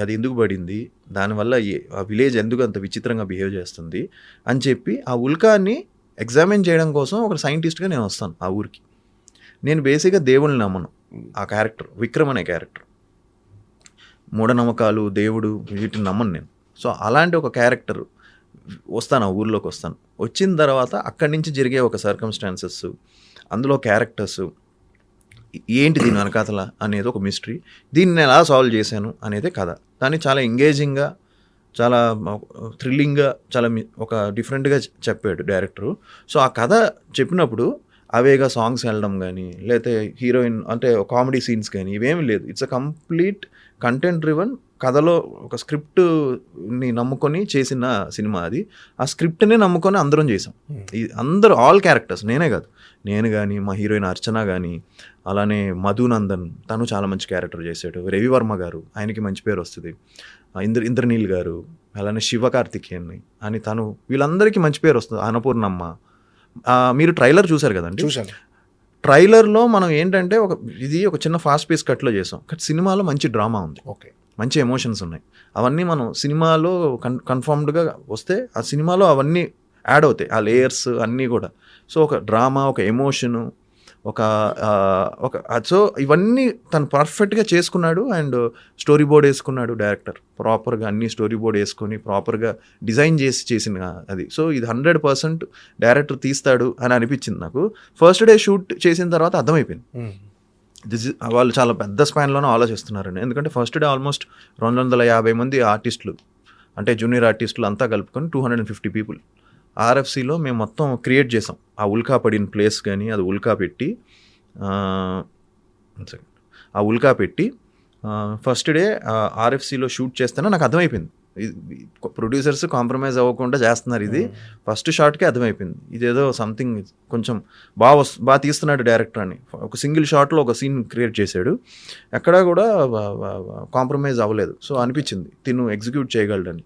అది ఎందుకు పడింది, దానివల్ల ఆ విలేజ్ ఎందుకు అంత విచిత్రంగా బిహేవ్ చేస్తుంది అని చెప్పి ఆ ఉల్కాని ఎగ్జామిన్ చేయడం కోసం ఒక సైంటిస్ట్గా నేను వస్తాను ఆ ఊరికి. నేను బేసిక్గా దేవుళ్ళని నమ్మను. ఆ క్యారెక్టర్ విక్రమ్ అనే క్యారెక్టర్, మూఢనమ్మకాలు, దేవుడు వీటిని నమ్మను నేను. సో అలాంటి ఒక క్యారెక్టర్ వస్తాను, ఆ ఊర్లోకి వస్తాను. వచ్చిన తర్వాత అక్కడి నుంచి జరిగే ఒక సర్కమ్స్టాన్సెస్, అందులో క్యారెక్టర్స్, ఏంటి దీని వెనకాతల అనేది ఒక మిస్టరీ, దీన్ని నేను ఎలా సాల్వ్ చేశాను అనేది కథ. దాన్ని చాలా ఎంగేజింగ్గా, చాలా థ్రిల్లింగ్గా, చాలా ఒక డిఫరెంట్గా చెప్పాడు డైరెక్టరు. సో ఆ కథ చెప్పినప్పుడు అవేగా సాంగ్స్ వెళ్ళడం కానీ, లేకపోతే హీరోయిన్ అంటే కామెడీ సీన్స్ కానీ ఇవేమీ లేదు. It's a complete content driven. కథలో ఒక స్క్రిప్ట్ని నమ్ముకొని చేసిన సినిమా అది. ఆ స్క్రిప్ట్నే నమ్ముకొని అందరం చేసాం. అందరూ ఆల్ క్యారెక్టర్స్, నేనే కాదు, నేను కానీ, మా హీరోయిన్ అర్చన కానీ, అలానే మధునందన్ తను చాలా మంచి క్యారెక్టర్ చేశాడు. రవివర్మ గారు, ఆయనకి మంచి పేరు వస్తుంది. ఇంద్రనీల్ గారు, అలానే శివకార్తికేయన్ అని తను, వీళ్ళందరికీ మంచి పేరు వస్తుంది. అన్నపూర్ణమ్మ. మీరు ట్రైలర్ చూశారు కదండి? చూశాను. ట్రైలర్లో మనం ఏంటంటే ఇది ఒక చిన్న ఫాస్ట్ పేస్ కట్లో చేసాం, బట్ సినిమాలో మంచి డ్రామా ఉంది, ఓకే, మంచి ఎమోషన్స్ ఉన్నాయి. అవన్నీ మనం సినిమాలో కన్ఫర్మ్డ్గా వస్తే ఆ సినిమాలో అవన్నీ యాడ్ అవుతాయి, ఆ లేయర్స్ అన్నీ కూడా. సో ఒక డ్రామా, ఒక ఎమోషను, ఒక సో ఇవన్నీ తను పర్ఫెక్ట్గా చేసుకున్నాడు. అండ్ స్టోరీ బోర్డ్ వేసుకున్నాడు డైరెక్టర్, ప్రాపర్గా అన్ని స్టోరీ బోర్డ్ వేసుకొని ప్రాపర్గా డిజైన్ చేసి చేసిన అది. సో ఇది 100% డైరెక్టర్ తీస్తాడు అని అనిపించింది నాకు. ఫస్ట్ డే షూట్ చేసిన తర్వాత అర్థమైపోయింది వాళ్ళు చాలా పెద్ద స్పాన్లోనే ఆలోచిస్తున్నారని. ఎందుకంటే ఫస్ట్ డే ఆల్మోస్ట్ 250 మంది ఆర్టిస్టులు, అంటే జూనియర్ ఆర్టిస్టులు అంతా కలుపుకొని 250 పీపుల్ ఆర్ఎఫ్సిలో మేము మొత్తం క్రియేట్ చేసాం. ఆ ఉల్కా పడిన ప్లేస్ కానీ, అది ఉల్కా పెట్టి ఫస్ట్ డే ఆర్ఎఫ్సిలో షూట్ చేస్తేనే నాకు అర్థమైపోయింది, ప్రొడ్యూసర్స్ కాంప్రమైజ్ అవ్వకుండా చేస్తున్నారు. ఇది ఫస్ట్ షాట్కే అర్థమైపోయింది, ఇదేదో సంథింగ్ కొంచెం బాగా తీస్తున్నాడు డైరెక్టర్ అని. ఒక సింగిల్ షాట్లో ఒక సీన్ క్రియేట్ చేశాడు, ఎక్కడా కూడా కాంప్రమైజ్ అవ్వలేదు. సో అనిపించింది తిను ఎగ్జిక్యూట్ చేయగలడని.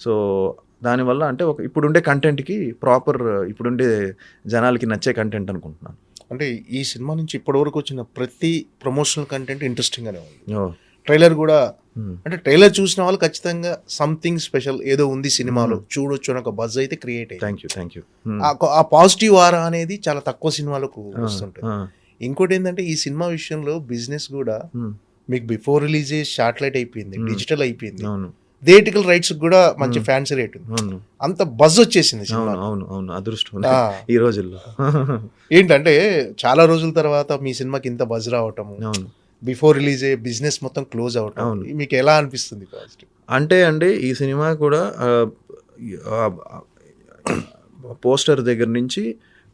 సో దానివల్ల అంటే ఇప్పుడుండే కంటెంట్కి ప్రాపర్, ఇప్పుడుండే జనాలకి నచ్చే కంటెంట్ అనుకుంటున్నాను. అంటే ఈ సినిమా నుంచి ఇప్పటివరకు వచ్చిన ప్రతి ప్రమోషనల్ కంటెంట్ ఇంట్రెస్టింగ్గానే ఉంది. ట్రైలర్ కూడా, అంటే ట్రైలర్ చూసిన వాళ్ళు ఖచ్చితంగా సంథింగ్ స్పెషల్ ఏదో ఉంది సినిమాలో చూడొచ్చు అని ఒక బజ్ అయితే క్రియేట్ అయ్యింది. Thank you. ఆ పాజిటివ్ ఆరా అనేది చాలా తక్కువ సినిమాలకు వస్తుంటుంది. ఇంకోటి ఏంటంటే ఈ సినిమా విషయంలో బిజినెస్ కూడా మీకు బిఫోర్ రిలీజ్ శాటిలైట్ అయిపోయింది, డిజిటల్ అయిపోయింది, థియేటికల్ రైట్స్ కూడా మంచి ఫ్యాన్సీ రేట్ ఉంది, అంత బజ్ వచ్చేసింది సినిమా. అవును, అదృష్టం ఈ రోజుల్లో. ఏంటంటే చాలా రోజుల తర్వాత మీ సినిమాకి ఇంత బజ్ రావటము, బిఫోర్ రిలీజ్ బిజినెస్ మొత్తం క్లోజ్ అవటం, మీకు ఎలా అనిపిస్తుంది? అంటే అండి ఈ సినిమా కూడా పోస్టర్ దగ్గర నుంచి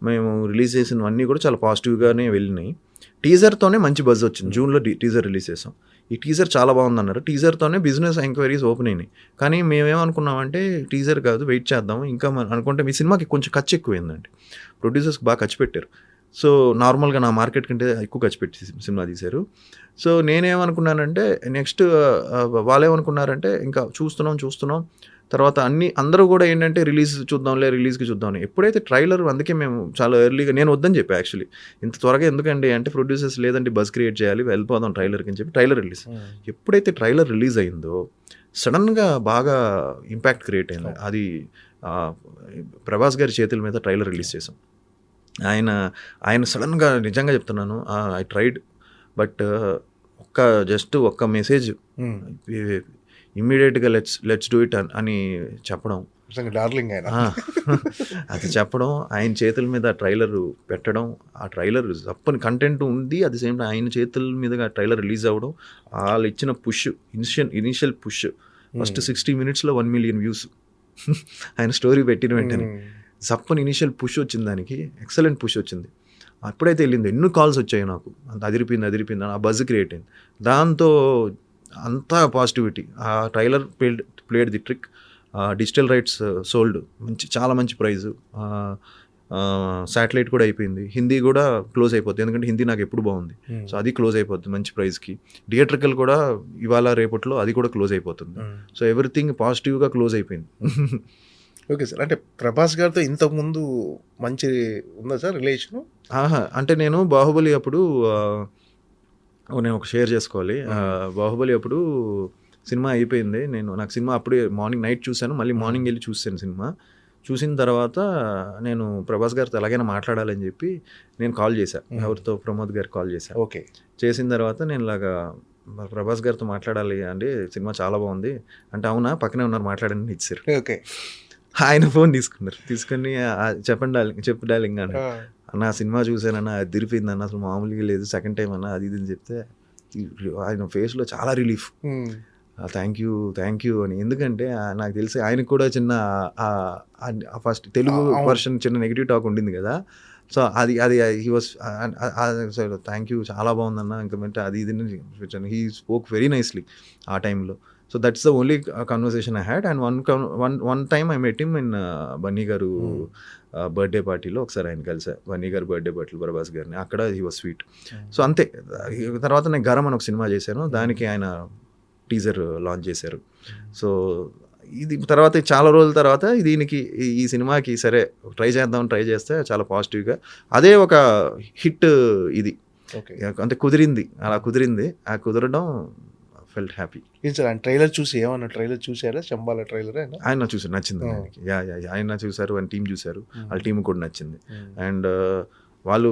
మేము రిలీజ్ చేసినవన్నీ కూడా చాలా పాజిటివ్గానే వెళ్ళినాయి. టీజర్తోనే మంచి బజ్ వచ్చింది. జూన్లో టీజర్ రిలీజ్ చేసాం. ఈ టీజర్ చాలా బాగుందన్నారు. టీజర్తోనే బిజినెస్ ఎంక్వైరీస్ ఓపెన్ అయినాయి. కానీ మేమేమనుకున్నామంటే టీజర్ కాదు, వెయిట్ చేద్దాం ఇంకా అనుకుంటే మీ సినిమాకి కొంచెం ఖర్చు ఎక్కువైందండి. ప్రొడ్యూసర్స్కి బాగా ఖర్చు పెట్టారు. సో నార్మల్గా నా మార్కెట్ కంటే ఎక్కువ ఖర్చు పెట్టి సినిమా తీశారు. సో నేనేమనుకున్నానంటే నెక్స్ట్ వాళ్ళేమనుకున్నారంటే ఇంకా చూస్తున్నాం తర్వాత అందరూ కూడా ఏంటంటే రిలీజ్కి చూద్దాం. ఎప్పుడైతే ట్రైలర్, అందుకే మేము చాలా ఎర్లీగా, నేను వద్దని చెప్పి యాక్చువల్లీ ఇంత త్వరగా ఎందుకండి అంటే ప్రొడ్యూసర్స్ లేదంటే బజ్ క్రియేట్ చేయాలి, వెళ్ళిపోదాం ట్రైలర్కి అని చెప్పి ట్రైలర్ రిలీజ్. ఎప్పుడైతే ట్రైలర్ రిలీజ్ అయిందో సడన్గా బాగా ఇంపాక్ట్ క్రియేట్ అయింది. అది ప్రభాస్ గారి చేతుల మీద ట్రైలర్ రిలీజ్ చేసాం. ఆయన సడన్గా, నిజంగా చెప్తున్నాను, ఐ ట్రైడ్, బట్ ఒక్క మెసేజ్ ఇమ్మీడియట్గా లెట్స్ డూ ఇట్ అని చెప్పడం, డార్లింగ్ ఆయన అది చెప్పడం, ఆయన చేతుల మీద ట్రైలర్ పెట్టడం, ఆ ట్రైలర్ తప్పని కంటెంట్ ఉంది, అది సేమ్ టైం ఆయన చేతుల మీదుగా ట్రైలర్ రిలీజ్ అవ్వడం, వాళ్ళు ఇచ్చిన push, initial push, first 60 minutesలో 1 million views ఆయన స్టోరీ పెట్టిన వెంటనే సప్పని ఇనిషియల్ పుష్ వచ్చింది, దానికి ఎక్సలెంట్ పుష్ వచ్చింది. అప్పుడైతే వెళ్ళింది, ఎన్నో కాల్స్ వచ్చాయి నాకు, అంత అదిరిపోయింది అని ఆ బజ్ క్రియేట్ అయింది. దాంతో అంతా పాజిటివిటీ. ఆ trailer played the trick. Digital rights sold, చాలా మంచి ప్రైజు. శాటిలైట్ కూడా అయిపోయింది, హిందీ కూడా క్లోజ్ అయిపోద్ది, ఎందుకంటే హిందీ నాకు ఎప్పుడు బాగుంది. సో అది క్లోజ్ అయిపోద్ది మంచి ప్రైస్కి. థియేట్రికల్ కూడా ఇవాళ రేపట్లో అది కూడా క్లోజ్ అయిపోతుంది. సో ఎవ్రీథింగ్ పాజిటివ్గా క్లోజ్ అయిపోయింది. ఓకే సార్, అంటే ప్రభాస్ గారితో ఇంతకుముందు మంచి ఉందా సార్ రిలేషను? అంటే నేను బాహుబలి అప్పుడు నేను ఒక షేర్ చేసుకోవాలి. బాహుబలి అప్పుడు సినిమా అయిపోయింది, నాకు సినిమా అప్పుడే నైట్ చూశాను, మళ్ళీ మార్నింగ్ వెళ్ళి చూశాను సినిమా. చూసిన తర్వాత నేను ప్రభాస్ గారితో ఎలాగైనా మాట్లాడాలని చెప్పి నేను కాల్ చేశాను, ఎవరితో, ప్రమోద్ గారికి కాల్ చేశాను. ఓకే. చేసిన తర్వాత నేను ఇలాగా ప్రభాస్ గారితో మాట్లాడాలి అండి, సినిమా చాలా బాగుంది అంటే, అవునా పక్కనే ఉన్నారు మాట్లాడండి ఇచ్చారు. ఓకే. ఆయన ఫోన్ తీసుకొని చెప్పు డార్లింగ్ అన్న, అన్న సినిమా చూసానన్న, అది తిరిపోయిందన్న, అసలు మామూలుగా లేదు, సెకండ్ టైం అన్న, అది ఇది అని చెప్తే ఆయన ఫేస్లో చాలా రిలీఫ్. థ్యాంక్ యూ అని. ఎందుకంటే నాకు తెలిసి ఆయనకు కూడా చిన్న ఫస్ట్ తెలుగు వర్షన్ చిన్న నెగిటివ్ టాక్ ఉండింది కదా, సో అది హీ వాస్ థ్యాంక్ యూ చాలా బాగుందన్న, ఇంకా అది ఇది హీ స్పోక్ వెరీ నైస్లీ ఆ టైంలో. So that's the only conversation I had. And one time I met him in Bunny గారు బర్త్డే పార్టీలో ఒకసారి ఆయన కలిసా, బన్నీ గారు బర్త్డే పార్టీలో ప్రభాస్ గారిని, అక్కడ హీ వాస్ స్వీట్. సో అంతే. తర్వాత నేను గరం అని ఒక సినిమా చేశాను, దానికి ఆయన టీజర్ లాంచ్ చేశారు. సో ఇది తర్వాత చాలా రోజుల తర్వాత దీనికి ఈ సినిమాకి సరే ట్రై చేస్తే చాలా పాజిటివ్గా అదే ఒక హిట్ ఇది అంటే కుదిరింది, అలా కుదిరింది. ఆ కుదరడం ఫెల్ట్ హ్యాపీ. సార్ ఆయన ట్రైలర్ చూసి ఏమన్నా ట్రైలర్ చూసారా? శంబాలా ట్రైలర్ ఆయన చూసారు, నచ్చింది ఆయనకి. ఆయన చూసారు, ఆయన టీం చూసారు, వాళ్ళ టీం కూడా నచ్చింది. అండ్ వాళ్ళు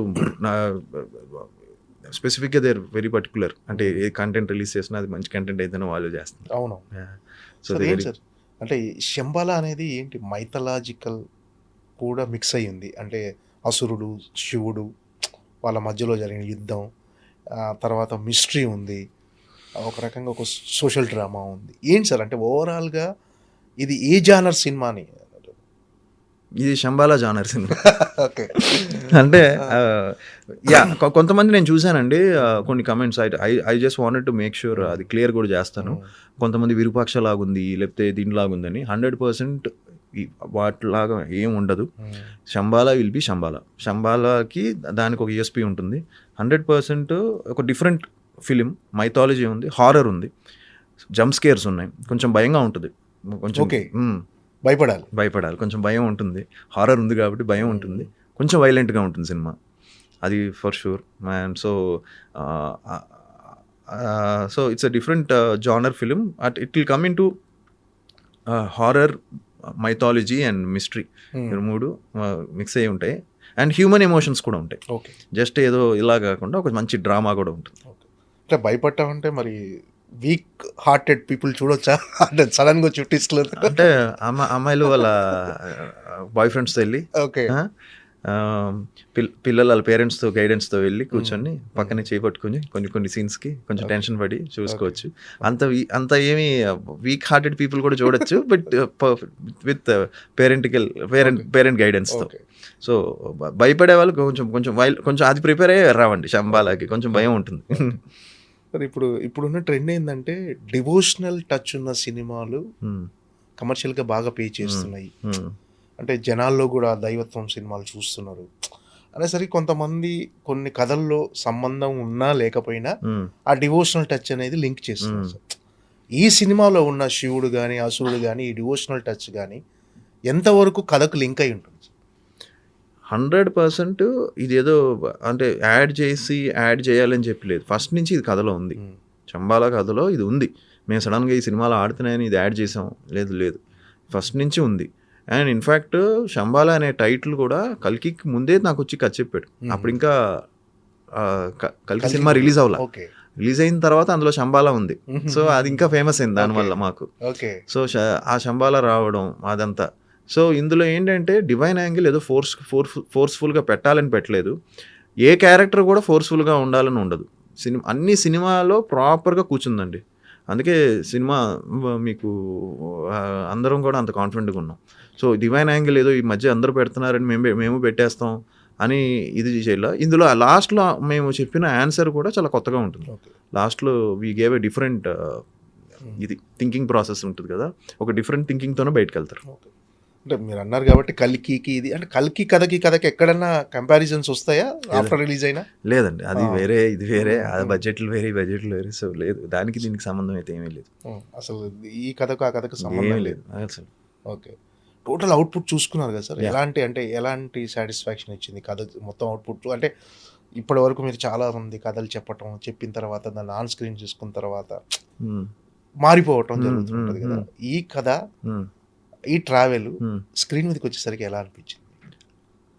స్పెసిఫిక్గా దే ఆర్ వెరీ పర్టికులర్, అంటే ఏ కంటెంట్ రిలీజ్ చేసినా అది మంచి కంటెంట్ అయితేనే వాళ్ళు చేస్తారు. అవును. సో సార్ అంటే శంబాలా అనేది ఏంటి, మైథలాజికల్ కూడా మిక్స్ అయ్యింది, అంటే అసురుడు శివుడు వాళ్ళ మధ్యలో జరిగిన యుద్ధం, తర్వాత మిస్టరీ ఉంది, ఒక రకంగా ఒక సోషల్ డ్రామా ఉంది. ఏంటి సార్ అంటే ఓవరాల్గా ఇది ఏ జానర్ సినిమాని? ఇది శంబాలా జానర్ సినిమా. ఓకే. అంటే కొంతమంది నేను చూశానండి, కొన్ని comments, I just wanted to make sure అది క్లియర్ కూడా చేస్తాను. కొంతమంది విరూపాక్ష లాగుంది లేకపోతే దీనిలాగుందని, 100% వాటిలాగా ఏం ఉండదు. శంబాలా విల్ బి శంబాలాకి దానికి ఒక ESP ఉంటుంది. 100% ఒక డిఫరెంట్ ఫిలిం, మైథాలజీ ఉంది, హారర్ ఉంది, జంప్ స్కేర్స్ ఉన్నాయి, కొంచెం భయంగా ఉంటుంది, కొంచెం భయపడాలి, కొంచెం భయం ఉంటుంది. హారర్ ఉంది కాబట్టి భయం ఉంటుంది, కొంచెం వైలెంట్గా ఉంటుంది సినిమా, అది for sure. And so it's a different genre film. It will come in to horror, mythology and mystery, మూడు మిక్స్ అయ్యి ఉంటాయి. అండ్ హ్యూమన్ ఎమోషన్స్ కూడా ఉంటాయి. ఓకే. జస్ట్ ఏదో ఇలా కాకుండా ఒక మంచి డ్రామా కూడా ఉంటుంది. అంటే భయపడ్డామంటే మరి వీక్ హార్టెడ్ పీపుల్ చూడొచ్చా? అంటే సడన్గా చుట్టిస్లో అంటే అమ్మాయిలు వాళ్ళ బాయ్ ఫ్రెండ్స్తో వెళ్ళి, ఓకే, పిల్లలు వాళ్ళ పేరెంట్స్తో గైడెన్స్తో వెళ్ళి కూర్చొని పక్కనే చేపట్టుకుని కొన్ని సీన్స్కి కొంచెం టెన్షన్ పడి చూసుకోవచ్చు. అంత ఏమి వీక్ హార్టెడ్ పీపుల్ కూడా చూడొచ్చు, బట్ విత్ పేరెంట్ గైడెన్స్తో. సో భయపడే వాళ్ళు కొంచెం అది ప్రిపేర్ అయ్యి రావండి శంబాలాకి, కొంచెం భయం ఉంటుంది. సార్ ఇప్పుడున్న ట్రెండ్ ఏంటంటే డివోషనల్ టచ్ ఉన్న సినిమాలు కమర్షియల్గా బాగా పే చేస్తున్నాయి, అంటే జనాల్లో కూడా దైవత్వం సినిమాలు చూస్తున్నారు అనేసరికి కొంతమంది కొన్ని కథల్లో సంబంధం ఉన్నా లేకపోయినా ఆ డివోషనల్ టచ్ అనేది లింక్ చేస్తున్నారు సార్. ఈ సినిమాలో ఉన్న శివుడు కానీ అసురుడు కానీ ఈ డివోషనల్ టచ్ కానీ ఎంతవరకు కథకు లింక్ అయి ఉంటుంది? 100% ఇదేదో అంటే యాడ్ చేయాలని చెప్పలేదు, ఫస్ట్ నుంచి ఇది కథలో ఉంది. శంబాలా కథలో ఇది ఉంది. మేము సడన్గా ఈ సినిమాలో ఆడుతున్నాయని ఇది యాడ్ చేసాం, లేదు, ఫస్ట్ నుంచి ఉంది. అండ్ ఇన్ఫ్యాక్ట్ శంబాలా అనే టైటిల్ కూడా కల్కికి ముందే నాకు వచ్చి కథ చెప్పాడు. అప్పుడు ఇంకా కల్కి సినిమా రిలీజ్ అవ్వాల, రిలీజ్ అయిన తర్వాత అందులో శంబాలా ఉంది. సో అది ఇంకా ఫేమస్ అయింది దానివల్ల మాకు. సో ఆ శంబాలా రావడం అదంతా. సో ఇందులో ఏంటంటే డివైన్ యాంగిల్ ఏదో ఫోర్స్ఫుల్గా పెట్టాలని పెట్టలేదు, ఏ క్యారెక్టర్ కూడా ఫోర్స్ఫుల్గా ఉండాలని ఉండదు. అన్ని సినిమాలో ప్రాపర్గా కూర్చుందండి. అందుకే సినిమా మీకు అందరం కూడా అంత కాన్ఫిడెంట్గా ఉన్నాం. సో డివైన్ యాంగిల్ ఏదో ఈ మధ్య అందరూ పెడుతున్నారని మేము పెట్టేస్తాం అని ఇది చేయాల. ఇందులో లాస్ట్లో మేము చెప్పిన ఆన్సర్ కూడా చాలా కొత్తగా ఉంటుంది. లాస్ట్లో వీ గేవ్ ఎ డిఫరెంట్ ఇది థింకింగ్ ప్రాసెస్ ఉంటుంది కదా, ఒక డిఫరెంట్ థింకింగ్తోనే బయటకు వెళ్తారు. అంటే మీరు అన్నారు కాబట్టి కల్కికి ఇది అంటే కల్కి కథకి ఎక్కడన్నా కంపారిజన్స్ వస్తాయా ఆఫ్టర్ రిలీజ్ అయినా? లేదండి, అది వేరే ఇది వేరే, అది బడ్జెట్లు వేరే. సో లేదు, దానికి దీనికి సంబంధం అయితే ఏమీ లేదు అసలు. ఈ కథకు ఆ కథకు సంబంధం లేదు అసలు. ఓకే. టోటల్ అవుట్పుట్ చూసుకున్నారు కదా సార్, ఎలాంటి సాటిస్ఫాక్షన్ ఇచ్చింది కథ మొత్తం అవుట్పుట్? అంటే ఇప్పటి వరకు మీరు చాలా మంది కథలు చెప్పిన తర్వాత దాన్ని ఆన్ స్క్రీన్ చూసుకున్న తర్వాత మారిపోవటం జరుగుతుంటది కదా. ఈ కథ, మ్మ్. ఈ ట్రావెల్ మ్మ్. స్క్రీన్ మీదకి వచ్చేసరికి ఎలా అనిపించింది?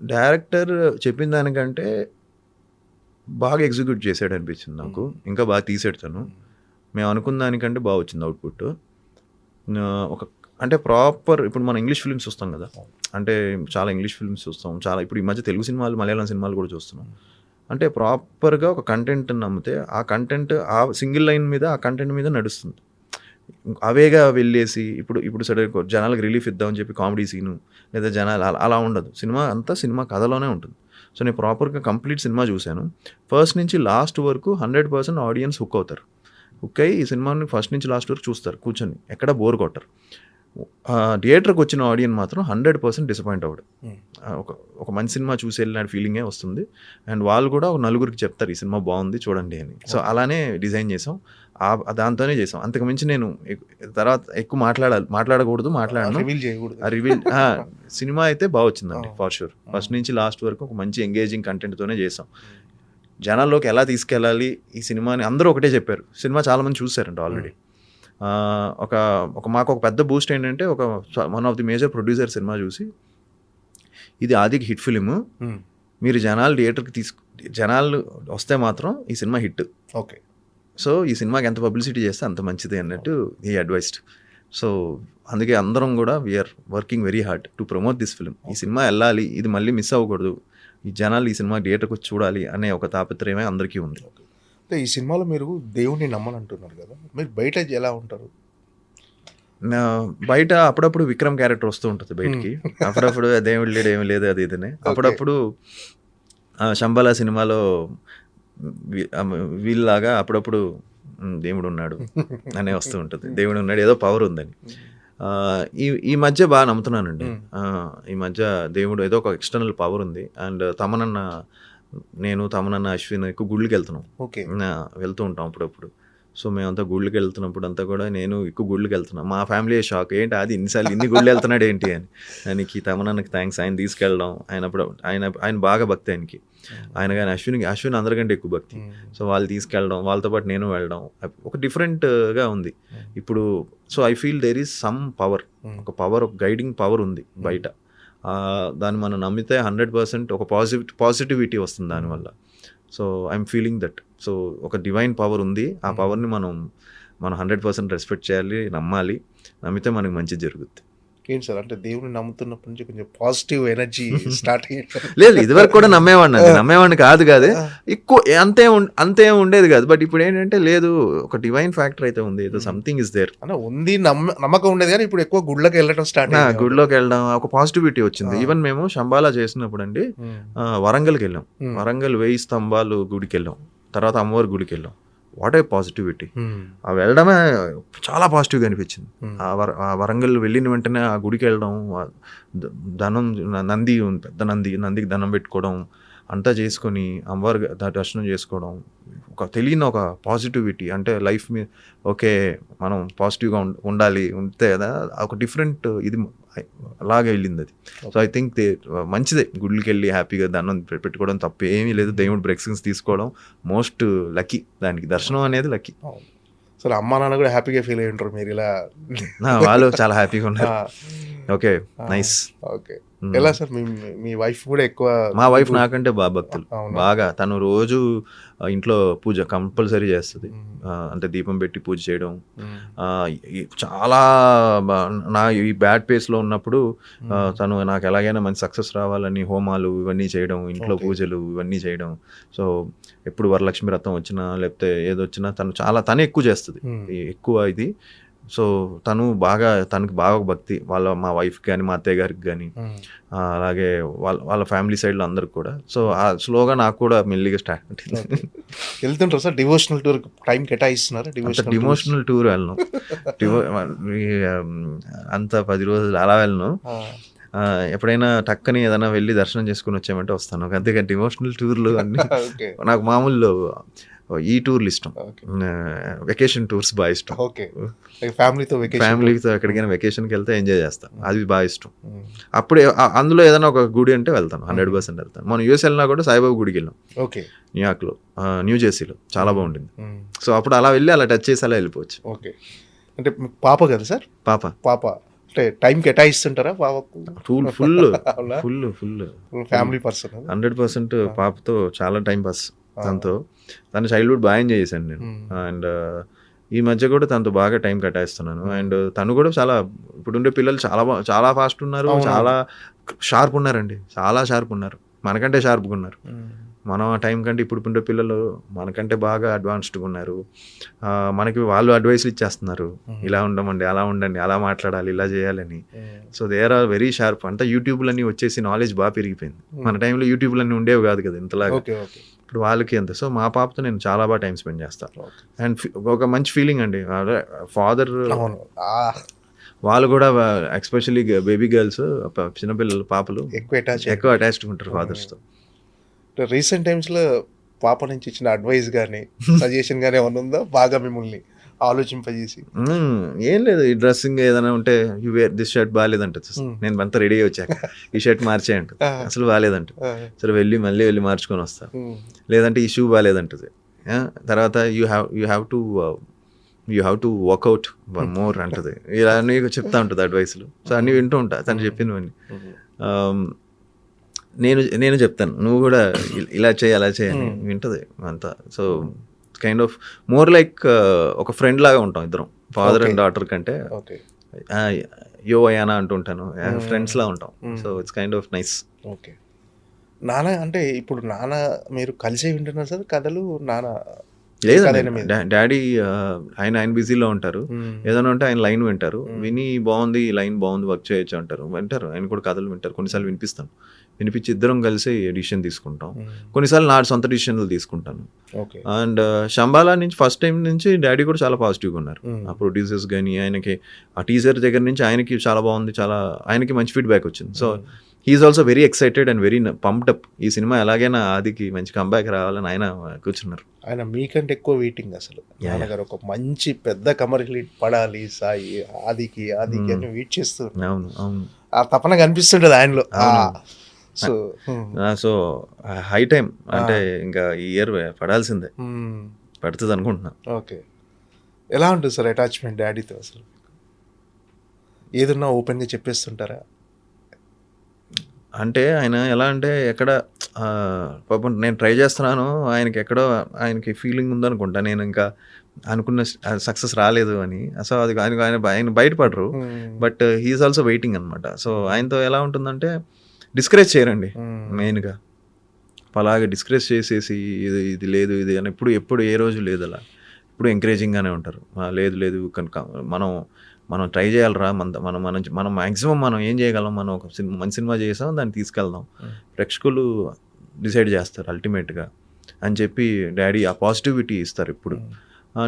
డైరెక్టర్ చెప్పిన దానికంటే బాగా ఎగ్జిక్యూట్ చేసాడు అనిపించింది నాకు. ఇంకా బాగా తీసాడు తను. మేము అనుకున్న దానికంటే బాగా వచ్చింది అవుట్పుట్. ఒక అంటే ప్రాపర్ ఇప్పుడు మనం ఇంగ్లీష్ ఫిల్మ్స్ చూస్తాం కదా, అంటే చాలా ఇంగ్లీష్ ఫిల్మ్స్ చూస్తాం, చాలా ఇప్పుడు ఈ మధ్య తెలుగు సినిమాలు, మలయాళం సినిమాలు కూడా చూస్తున్నాం. అంటే ప్రాపర్గా ఒక కంటెంట్ నమ్మితే ఆ కంటెంట్ ఆ సింగిల్ లైన్ మీద ఆ కంటెంట్ మీద నడుస్తుంది. అవేగా వెళ్ళేసి ఇప్పుడు సడన్ జనాలకు రిలీఫ్ ఇద్దామని చెప్పి కామెడీ సీను లేదా జనాలు అలా ఉండదు. సినిమా అంతా సినిమా కథలోనే ఉంటుంది. సో నేను ప్రాపర్గా కంప్లీట్ సినిమా చూశాను. ఫస్ట్ నుంచి లాస్ట్ వరకు 100% ఆడియన్స్ హుక్ అవుతారు. హుక్ అయ్యి ఈ సినిమాని ఫస్ట్ నుంచి లాస్ట్ వరకు చూస్తారు కూర్చొని, ఎక్కడ బోర్ కొట్టరు. థియేటర్కి వచ్చిన ఆడియన్స్ మాత్రం 100% డిసప్పాయింట్ అవ్వడు. ఒక మంచి సినిమా చూసి వెళ్ళిన ఫీలింగే వస్తుంది. అండ్ వాళ్ళు కూడా ఒక నలుగురికి చెప్తారు ఈ సినిమా బాగుంది చూడండి అని. సో అలానే డిజైన్ చేసాం, దాంతోనే చేసాం. అంతకుమించి నేను తర్వాత ఎక్కువ మాట్లాడను. రివీల్ సినిమా అయితే బాగా వచ్చిందండి ఫర్ షూర్. ఫస్ట్ నుంచి లాస్ట్ వరకు ఒక మంచి ఎంగేజింగ్ కంటెంట్తోనే చేసాం. జనాల్లోకి ఎలా తీసుకెళ్ళాలి ఈ సినిమాని అందరూ ఒకటే చెప్పారు. సినిమా చాలామంది చూసారంట ఆల్రెడీ. మాకు ఒక పెద్ద బూస్ట్ ఏంటంటే one of the major producer cinema చూసి ఇది ఆదికి హిట్ ఫిలిము, మీరు జనాలు థియేటర్కి జనాలు వస్తే మాత్రం ఈ సినిమా హిట్. ఓకే, సో ఈ సినిమాకి ఎంత పబ్లిసిటీ చేస్తే అంత మంచిది అన్నట్టు ఈ అడ్వైస్డ్. సో అందుకే అందరం కూడా we're working very hard to promote this film. ఈ సినిమా వెళ్ళాలి, ఇది మళ్ళీ మిస్ అవ్వకూడదు, ఈ జనాలు ఈ సినిమా థియేటర్కి వచ్చి చూడాలి అనే ఒక తాపత్రయమే అందరికీ ఉంది. అంటే ఈ సినిమాలో మీరు దేవుణ్ణి నమ్మనంటున్నారు కదా, మీరు బయట ఎలా ఉంటారు? బయట అప్పుడప్పుడు విక్రమ్ క్యారెక్టర్ వస్తూ ఉంటుంది బయటికి, అప్పుడప్పుడు దేవుడు లేడు ఏమి లేదు అది ఇదనే. అప్పుడప్పుడు శంబాలా సినిమాలో వీళ్ళలాగా అప్పుడప్పుడు దేవుడు ఉన్నాడు అనే వస్తూ ఉంటుంది, దేవుడు ఉన్నాడు ఏదో పవర్ ఉందని. ఈ మధ్య బాగా నమ్ముతున్నానండి. ఈ మధ్య దేవుడు ఏదో ఒక ఎక్స్టర్నల్ పవర్ ఉంది. అండ్ తమనన్న అశ్విన్ ఎక్కువ గుళ్ళకి వెళ్తున్నాం, వెళ్తూ ఉంటాం అప్పుడప్పుడు. సో మేమంతా గుళ్ళకి వెళ్తున్నప్పుడు అంతా కూడా నేను ఎక్కువ గుళ్ళకి వెళ్తున్నాను. మా ఫ్యామిలీ షాక్, ఏంటి అది ఇన్ని గుళ్ళు వెళ్తున్నాడు ఏంటి అని. ఆయనకి తమనన్నకి థ్యాంక్స్, ఆయన తీసుకెళ్ళడం. ఆయన బాగా భక్తి ఆయనకి. ఆయన కానీ అశ్విన్ అందరికంటే ఎక్కువ భక్తి. సో వాళ్ళు తీసుకెళ్ళడం, వాళ్ళతో పాటు నేను వెళ్ళడం ఒక డిఫరెంట్గా ఉంది ఇప్పుడు. So I feel there is some power, ఒక గైడింగ్ పవర్ ఉంది బయట. దాన్ని మనం నమ్మితే 100% ఒక పాజిటివిటీ వస్తుంది దానివల్ల. So I'm feeling that. So ఒక డివైన్ పవర్ ఉంది, ఆ పవర్ని మనం 100% రెస్పెక్ట్ చేయాలి, నమ్మాలి. నమ్మితే మనకి మంచి జరుగుద్ది. ఏంటి సార్, అంటే దేవుని నమ్ముతున్నప్పటి నుంచి కొంచెం పాజిటివ్ ఎనర్జీ స్టార్ట్ అయ్యింది? లేదు, ఇదివరకు కూడా నమ్మేవాడిని కాదు ఎక్కువ అంతే ఉండేది కాదు. బట్ ఇప్పుడు ఏంటంటే లేదు, ఒక డివైన్ ఫ్యాక్టర్ అయితే ఉంది, ఏదో సంథింగ్ ఇస్ దేర్ అంటే ఉంది, నమ్మకం ఉండేది. కానీ ఇప్పుడు ఎక్కువ గుళ్ళకి వెళ్ళడం స్టార్ట్, గుడిలోకి వెళ్ళడం ఒక పాజిటివిటీ వచ్చింది. ఈవెన్ మేము శంబాలా చేసినప్పుడు అండి వరంగల్కి వెళ్ళాం. వరంగల్ 1000 స్తంభాలు గుడికి వెళ్ళాం, తర్వాత అమ్మవారి గుడికి వెళ్ళాం. What a positivity. ఆ వెళ్ళడమే చాలా పాజిటివ్గా అనిపించింది. ఆ వరంగల్ వెళ్ళిన వెంటనే ఆ గుడికి వెళ్ళడం, పెద్ద నందికి దండం పెట్టుకోవడం అంతా చేసుకొని అమ్మవారి దర్శనం చేసుకోవడం, ఒక తెలియని ఒక పాజిటివిటీ. అంటే లైఫ్ మీద ఓకే మనం పాజిటివ్గా ఉండాలి, ఉంటే కదా ఒక డిఫరెంట్ ఇది అలాగే వెళ్ళింది అది. సో ఐ థింక్ మంచిదే గుడికి వెళ్ళి హ్యాపీగా దండం పెట్టుకోవడం తప్పు ఏమీ లేదు. దేవుడి బ్లెస్సింగ్స్ తీసుకోవడం మోస్ట్ లక్కీ, దానికి దర్శనం అనేది లక్కీ. సరే, అమ్మా నాన్న కూడా హ్యాపీగా ఫీల్ అయ్యి ఉంటారు మీరు ఇలా? వాళ్ళు చాలా హ్యాపీగా ఉన్నారు. Okay, nice. ఓకే, ఎలా సార్ మీ వైఫ్ కూడా ఎక్కువ? మా వైఫ్ నాకంటే బాగా భక్తులు, బాగా. తను రోజు ఇంట్లో పూజ కంపల్సరీ చేస్తుంది. అంటే దీపం పెట్టి పూజ చేయడం. చాలా నా ఈ బ్యాడ్ పేస్లో ఉన్నప్పుడు తను నాకు ఎలాగైనా మంచి సక్సెస్ రావాలని హోమాలు ఇవన్నీ చేయడం, ఇంట్లో పూజలు ఇవన్నీ చేయడం. సో ఎప్పుడు వరలక్ష్మి వ్రతం వచ్చినా లేకపోతే ఏదొచ్చినా తను ఎక్కువ చేస్తుంది, ఎక్కువ ఇది. సో తనకి బాగా భక్తి, మా వైఫ్ కానీ మా అత్తయ్య గారికి కానీ, అలాగే వాళ్ళ ఫ్యామిలీ సైడ్లో అందరికి కూడా. సో స్లోగా నాకు కూడా మెల్లిగా స్టార్ట్ వెళ్తుంటారు సార్. డివోషనల్ టూర్ టైం కేటాయిస్తున్నారు? డివోషనల్ టూర్ వెళ్ళను, అంత 10 రోజులు అలా వెళ్ళను. ఎప్పుడైనా టక్కని ఏదైనా వెళ్ళి దర్శనం చేసుకుని వచ్చామంటే వస్తాను. అంతేగా డివోషనల్ టూర్లు అన్నీ నాకు మామూలు ఈ టూర్లు ఇష్టం, వెకేషన్ టూర్స్ బాగా ఇష్టం. ఫ్యామిలీతో ఎక్కడికైనా వెకేషన్కి వెళ్తే ఎంజాయ్ చేస్తాను, అది బాగా ఇష్టం. అప్పుడే అందులో ఏదైనా ఒక గుడి అంటే వెళ్తాను, 100% వెళ్తాను. మనం యూఎస్ వెళ్ళినా కూడా సాయిబాబా గుడికి వెళ్ళాం, న్యూయార్క్లో, న్యూ జెర్సీలో, చాలా బాగుంటుంది. సో అప్పుడు అలా వెళ్ళి అలా టచ్ చేసి అలా వెళ్ళిపోవచ్చు. ఓకే, అంటే మీకు పాప కదా సార్? పాప పాప అంటే టైం కేటాయిస్తుంటారా పాపకు? ఫుల్ ఫుల్ అవునా? ఫుల్ ఫుల్ ఫ్యామిలీ పర్సన్ 100% పాపతో చాలా టైం పాస్ తనతో. తన చైల్డ్హుడ్ బాగా ఎంజాయ్ చేశాను నేను. అండ్ ఈ మధ్య కూడా తనతో బాగా టైం కేటాయిస్తున్నాను. అండ్ తను కూడా చాలా, ఇప్పుడుండే పిల్లలు చాలా ఫాస్ట్ ఉన్నారు, చాలా షార్ప్ ఉన్నారండి, చాలా షార్ప్ ఉన్నారు, మనకంటే షార్ప్గా ఉన్నారు. మనం ఆ టైం కంటే ఇప్పుడు ఉండే పిల్లలు మనకంటే బాగా అడ్వాన్స్డ్గా ఉన్నారు. మనకి వాళ్ళు అడ్వైస్లు ఇచ్చేస్తున్నారు, ఇలా ఉండమండి, అలా ఉండండి, అలా మాట్లాడాలి, ఇలా చేయాలని. So they are very sharp. అంతా యూట్యూబ్లన్నీ వచ్చేసి నాలెడ్జ్ బాగా పెరిగిపోయింది. మన టైంలో యూట్యూబ్లన్నీ ఉండేవి కాదు కదా ఇంతలాగా. ఇప్పుడు వాళ్ళకి అంత. సో మా పాపతో నేను చాలా బాగా టైం స్పెండ్ చేస్తాను. అండ్ ఒక మంచి ఫీలింగ్ అండి. ఫాదర్ వాళ్ళు కూడా ఎస్పెషల్లీ బేబీ గర్ల్స్, చిన్నపిల్లలు, పాపలు ఎక్కువ అటాచ్డ్ ఉంటారు ఫాదర్స్తో. రీసెంట్ టైమ్స్లో పాప నుంచి ఇచ్చిన అడ్వైస్ కానీ సజెషన్ కానీ ఏమైనా ఉందా బాగా మిమ్మల్ని ఆలోచింపజేసి? ఏం లేదు, ఈ డ్రెస్సింగ్ ఏదైనా ఉంటే యూ వేర్ దిస్ షర్ట్ బాగాలేదంట, నేను అంతా రెడీ అయ్యి వచ్చాక ఈ షర్ట్ మార్చేయంట, అసలు బాగాలేదంట, సరే మళ్ళీ వెళ్ళి మార్చుకొని వస్తా. లేదంటే ఈ షూ బాగాలేదంటది. తర్వాత you have to work out more అంటది. ఇలా అన్నీ చెప్తా ఉంటుంది అడ్వైస్లు. సో అన్నీ వింటూ ఉంటా తను చెప్పినవన్నీ. నేను చెప్తాను, నువ్వు కూడా ఇలా చేయి అలా చేయని వింటది అంతా. So kind of more like ఒక ఫ్రెండ్ లాగా ఉంటాం ఇద్దరం, ఫాదర్ అండ్ డాటర్ కంటే. యో అయానా అంటుంటాను, ఫ్రెండ్స్ లా ఉంటాం. So it's kind of nice. Okay. నాన్న అంటే ఇప్పుడు నాన్న మీరు కలిసే వింటున్నారు సార్ కథలు? నాన్న లేదండి, డాడీ ఆయన బిజీలో ఉంటారు. ఏదైనా ఉంటే ఆయన లైన్ వింటారు, విని బాగుంది, ఈ లైన్ బాగుంది, వర్క్ చేయొచ్చు అంటారు, వింటారు. ఆయన కూడా కథలు వింటారు. కొన్నిసార్లు వినిపిస్తాను, వినిపించి ఇద్దరం కలిసి డిసిషన్ తీసుకుంటాం. కొన్నిసార్లు నా సొంత డిసిషన్లు తీసుకుంటాను. అండ్ శంబాలా నుంచి ఫస్ట్ టైం నుంచి డాడీ కూడా చాలా పాజిటివ్గా ఉన్నారు. ఆ ప్రొడ్యూసర్స్ కానీ ఆయనకి ఆ టీజర్ దగ్గర నుంచి ఆయనకి చాలా బాగుంది, చాలా ఆయనకి మంచి ఫీడ్బ్యాక్ వచ్చింది. So he's also very excited and very pumped up. ఈ సినిమా ఎలాగైనా ఆదికి మంచి కంబ్యాక్ రావాలని ఆయన కూర్చున్నారు. ఆయన మీకంటే ఎక్కువ వెయిటింగ్ అసలు. నాన్నగారు ఒక మంచి పెద్ద కమర్షియల్ హిట్ పడాలి సాయి, ఆదికి అని వెయిట్ చేస్తూ. అవును అవును, ఆ తపన కనిపిస్తుంటది ఆయనలో. సో హై టైం అంటే ఇంకా ఈ ఇయర్ పడాల్సిందే, పడుతుంది అనుకుంటున్నా. ఓకే. ఎలా ఉంటుంది సార్ అటాచ్మెంట్ డాడీతో అసలు? ఏదన్నా ఓపెన్గా చెప్పేస్తుంటారా? అంటే ఆయన ఎలా అంటే ఎక్కడ పాపం నేను ట్రై చేస్తున్నాను, ఆయనకి ఎక్కడో ఆయనకి ఫీలింగ్ ఉందనుకుంటా నేను ఇంకా అనుకున్న సక్సెస్ రాలేదు అని. సో అది ఆయన బయటపడరు, బట్ హీఈస్ ఆల్సో వెయిటింగ్ అనమాట. సో ఆయనతో ఎలా ఉంటుందంటే డిస్కరేజ్ చేయరండి మెయిన్గా. అలాగే డిస్కరేజ్ చేసేసి ఇది లేదు ఇది అని ఎప్పుడు ఏ రోజు లేదు అలా. ఇప్పుడు ఎంకరేజింగ్గానే ఉంటారు. లేదు కనుక మనం ట్రై చేయాలరా, మనం మ్యాక్సిమం మనం ఏం చేయగలం, మనం ఒక మంచి సినిమా చేసాం, దాన్ని తీసుకెళ్దాం, ప్రేక్షకులు డిసైడ్ చేస్తారు అల్టిమేట్గా అని చెప్పి డాడీ ఆ పాజిటివిటీ ఇస్తారు. ఇప్పుడు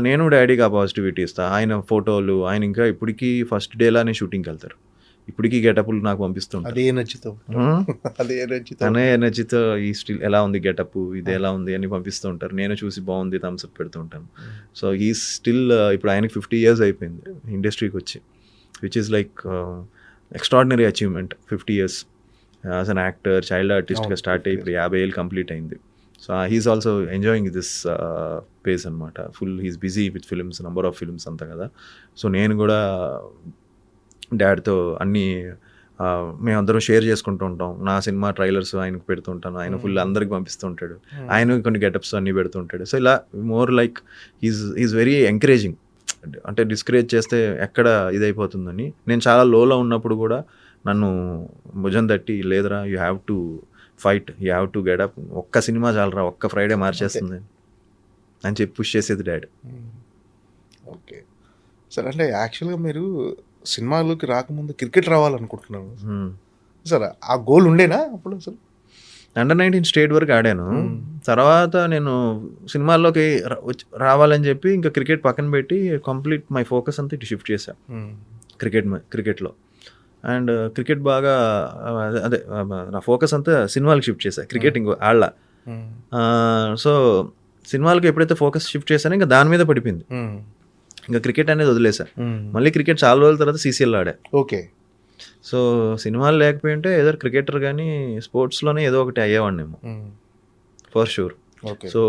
నేను డాడీకి ఆ పాజిటివిటీ ఇస్తాను. ఆయన ఫోటోలు ఆయన ఇంకా ఇప్పటికీ ఫస్ట్ డేలానే షూటింగ్కి వెళ్తారు. ఇప్పటికీ గెటప్లు నాకు పంపిస్తుంటారు. అనే ఎనర్జీతో ఈ స్టిల్ ఎలా ఉంది గెటప్, ఇది ఎలా ఉంది అని పంపిస్తూ ఉంటారు. నేను చూసి బాగుంది థమ్స్అప్ పెడుతూ ఉంటాను. సో ఈ స్టిల్ ఇప్పుడు ఆయనకి 50 years అయిపోయింది ఇండస్ట్రీకి వచ్చి, which is like extraordinary achievement. 50 years as an actor, child ఆర్టిస్ట్గా స్టార్ట్ అయ్యి ఇప్పుడు 50 ఏళ్ళు కంప్లీట్ అయింది. So he's also enjoying this phase అనమాట. Full he's busy with films, number of films అంతా కదా. సో నేను కూడా డాడ్తో అన్నీ మేమందరం షేర్ చేసుకుంటూ ఉంటాం. నా సినిమా ట్రైలర్స్ ఆయనకు పెడుతుంటాను, ఆయన ఫుల్ అందరికి పంపిస్తూ ఉంటాడు, ఆయన కొన్ని గెటప్స్ అన్నీ పెడుతుంటాడు. సో ఇలా more like is very encouraging. అంటే డిస్కరేజ్ చేస్తే ఎక్కడ ఇదైపోతుందని. నేను చాలా లోలో ఉన్నప్పుడు కూడా నన్ను భుజం తట్టి, లేదురా you have to fight, you have to get up, ఒక్క సినిమా చాలరా, ఒక్క ఫ్రైడే మార్చేస్తుంది అని చెప్పి పుష్ చేసేది డాడీ. Okay sir. అంటే యాక్చువల్గా మీరు సినిమాలోకి రాకముందు క్రికెట్ రావాలనుకుంటున్నాను సార్, ఆ గోల్ ఉండేనా అప్పుడు? అసలు అండర్-19 స్టేట్ వరకు ఆడాను. తర్వాత నేను సినిమాల్లోకి రావాలని చెప్పి ఇంకా క్రికెట్ పక్కన పెట్టి కంప్లీట్ మై ఫోకస్ అంతా ఇటు షిఫ్ట్ చేశాను క్రికెట్లో. అండ్ క్రికెట్ బాగా అదే నా ఫోకస్ అంతా సినిమాలకు షిఫ్ట్ చేశాను, క్రికెట్ ఇంకో ఆళ్ళ. సో సినిమాలకు ఎప్పుడైతే ఫోకస్ షిఫ్ట్ చేశానో ఇంకా దాని మీద పడిపోయింది, ఇంకా క్రికెట్ అనేది వదిలేసా. మళ్ళీ క్రికెట్ చాలా రోజుల తర్వాత CCL ఆడా. ఓకే. సో సినిమాలు లేకపోయింటే ఏదో క్రికెటర్ కానీ స్పోర్ట్స్లోనే ఏదో ఒకటి అయ్యేవాడినేమో ఫర్ షూర్. సో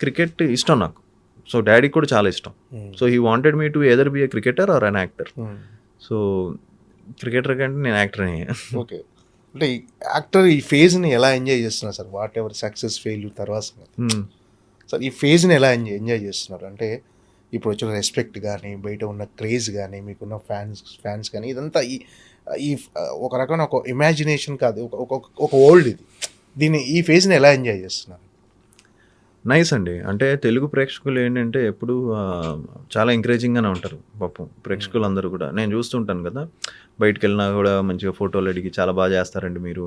క్రికెట్ ఇష్టం నాకు సో డాడీకి కూడా చాలా ఇష్టం. So he wanted me to either be a cricketer or an actor. So cricketer కంటే నేను యాక్టర్ని. ఓకే, అంటే ఈ యాక్టర్ ఈ ఫేజ్ని ఎలా ఎంజాయ్ చేస్తున్నారు sir? What ever success failure తర్వాత సార్ ఈ ఫేజ్ని ఎలా ఎంజాయ్ చేస్తున్నారు? అంటే ఇప్పుడు వచ్చిన రెస్పెక్ట్ కానీ, బయట ఉన్న క్రేజ్ కానీ, మీకున్న ఫ్యాన్స్ కానీ, ఇదంతా ఈ ఒక రకమైన ఒక ఇమాజినేషన్ కాదు, ఒక వరల్డ్ ఇది. ఈ ఫేజ్ని ఎలా ఎంజాయ్ చేస్తున్నారు? నైస్ అండి. అంటే తెలుగు ప్రేక్షకులు ఏంటంటే ఎప్పుడు చాలా ఎంకరేజింగ్గానే ఉంటారు పాపం ప్రేక్షకులు అందరూ కూడా. నేను చూస్తుంటాను కదా, బయటకు వెళ్ళినా కూడా మంచిగా ఫోటోలు అడిగి చాలా బాగా చేస్తారండి మీరు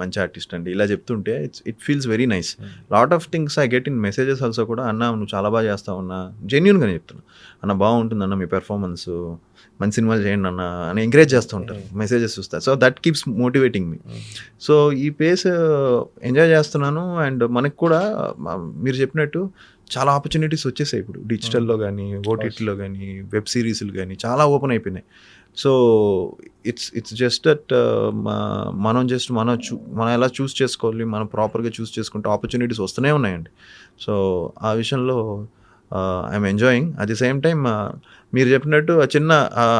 మంచి ఆర్టిస్ట్ అండి ఇలా చెప్తుంటే it feels very nice. Lot of things I get in messages also కూడా, అన్న నువ్వు చాలా బాగా చేస్తావు అన్న, జెన్యున్గానే చెప్తున్నా అన్న, బాగుంటుంది అన్న మీ పెర్ఫార్మెన్స్, మంచి సినిమాలు చేయండి అన్న అని ఎంకరేజ్ చేస్తూ ఉంటారు మెసేజెస్ చూస్తారు. So that keeps motivating me. So ఈ పేస్ ఎంజాయ్ చేస్తున్నాను. అండ్ మనకు కూడా మీరు చెప్పినట్టు చాలా ఆపర్చునిటీస్ వచ్చేసాయి ఇప్పుడు డిజిటల్లో కానీ, ఓటీటీలో కానీ, వెబ్ సిరీస్లు కానీ చాలా ఓపెన్ అయిపోయినాయి. సో ఇట్స్ జస్ట్ దట్ మనం ఎలా చూస్ చేసుకోవాలి, మనం ప్రాపర్గా చూస్ చేసుకుంటే ఆపర్చునిటీస్ వస్తూనే ఉన్నాయండి. సో ఆ విషయంలో I'm enjoying. At the same time మీరు చెప్పినట్టు చిన్న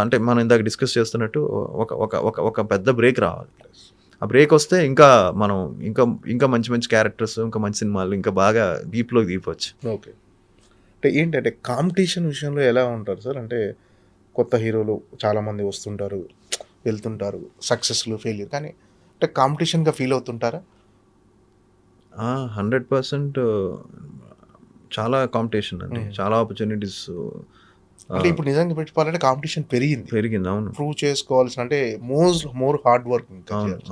అంటే మనం ఇందాక డిస్కస్ చేస్తున్నట్టు ఒక పెద్ద బ్రేక్ రావాలి. ఆ బ్రేక్ వస్తే ఇంకా మనం ఇంకా మంచి మంచి క్యారెక్టర్స్, ఇంకా మంచి సినిమాలు, ఇంకా బాగా డీప్లోకి దిగవచ్చు. ఓకే, అంటే ఏంటంటే కాంపిటీషన్ విషయంలో ఎలా ఉంటారు సార్? అంటే కొత్త హీరోలు చాలామంది వస్తుంటారు, వెళ్తుంటారు, సక్సెస్లు ఫెయిల్యూర్, కానీ అంటే కాంపిటీషన్గా ఫీల్ అవుతుంటారా? 100% చాలా కాంపిటీషన్ అండి, చాలా ఆపర్చునిటీస్. అంటే ఇప్పుడు నిజంగా పెట్టుకోవాలంటే కాంపిటీషన్ పెరిగింది. అవును, ప్రూవ్ చేసుకోవాల్సిన, అంటే మోర్ హార్డ్ వర్క్.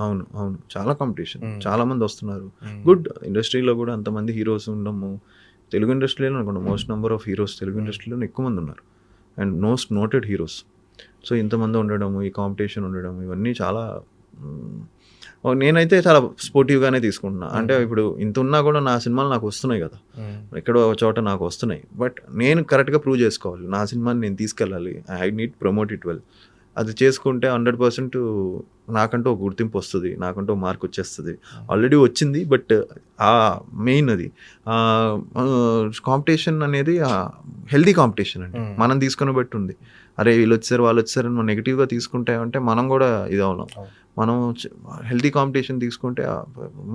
అవును చాలా కాంపిటీషన్, చాలా మంది వస్తున్నారు. గుడ్, ఇండస్ట్రీలో కూడా అంతమంది హీరోస్ ఉండము. తెలుగు ఇండస్ట్రీలో అనుకోండి most number of heroes Telugu ఇండస్ట్రీలో ఎక్కువ మంది ఉన్నారు, and most noted heroes. So ఇంతమంది ఉండడము, ఈ కాంపిటీషన్ ఉండడం, ఇవన్నీ చాలా నేనైతే చాలా స్పోర్టివ్గానే తీసుకుంటున్నా. అంటే ఇప్పుడు ఇంత ఉన్నా కూడా నా సినిమాలు నాకు వస్తున్నాయి కదా, ఎక్కడో ఒక చోట నాకు వస్తున్నాయి. బట్ నేను కరెక్ట్గా ప్రూవ్ చేసుకోవాలి, నా సినిమాని నేను తీసుకెళ్ళాలి. I need promote it well. అది చేసుకుంటే 100% నాకంటూ ఒక గుర్తింపు వస్తుంది, నాకంటూ ఒక మార్క్ వచ్చేస్తుంది. ఆల్రెడీ వచ్చింది. బట్ మెయిన్ అది కాంపిటీషన్ అనేది హెల్దీ కాంపిటీషన్ అండి. మనం తీసుకుని బట్టి ఉంది. అరే వీళ్ళు వచ్చారు వాళ్ళు వచ్చారు అని మనం నెగిటివ్గా తీసుకుంటే అంటే మనం కూడా ఇది అవునాం. మనం హెల్తీ కాంపిటీషన్ తీసుకుంటే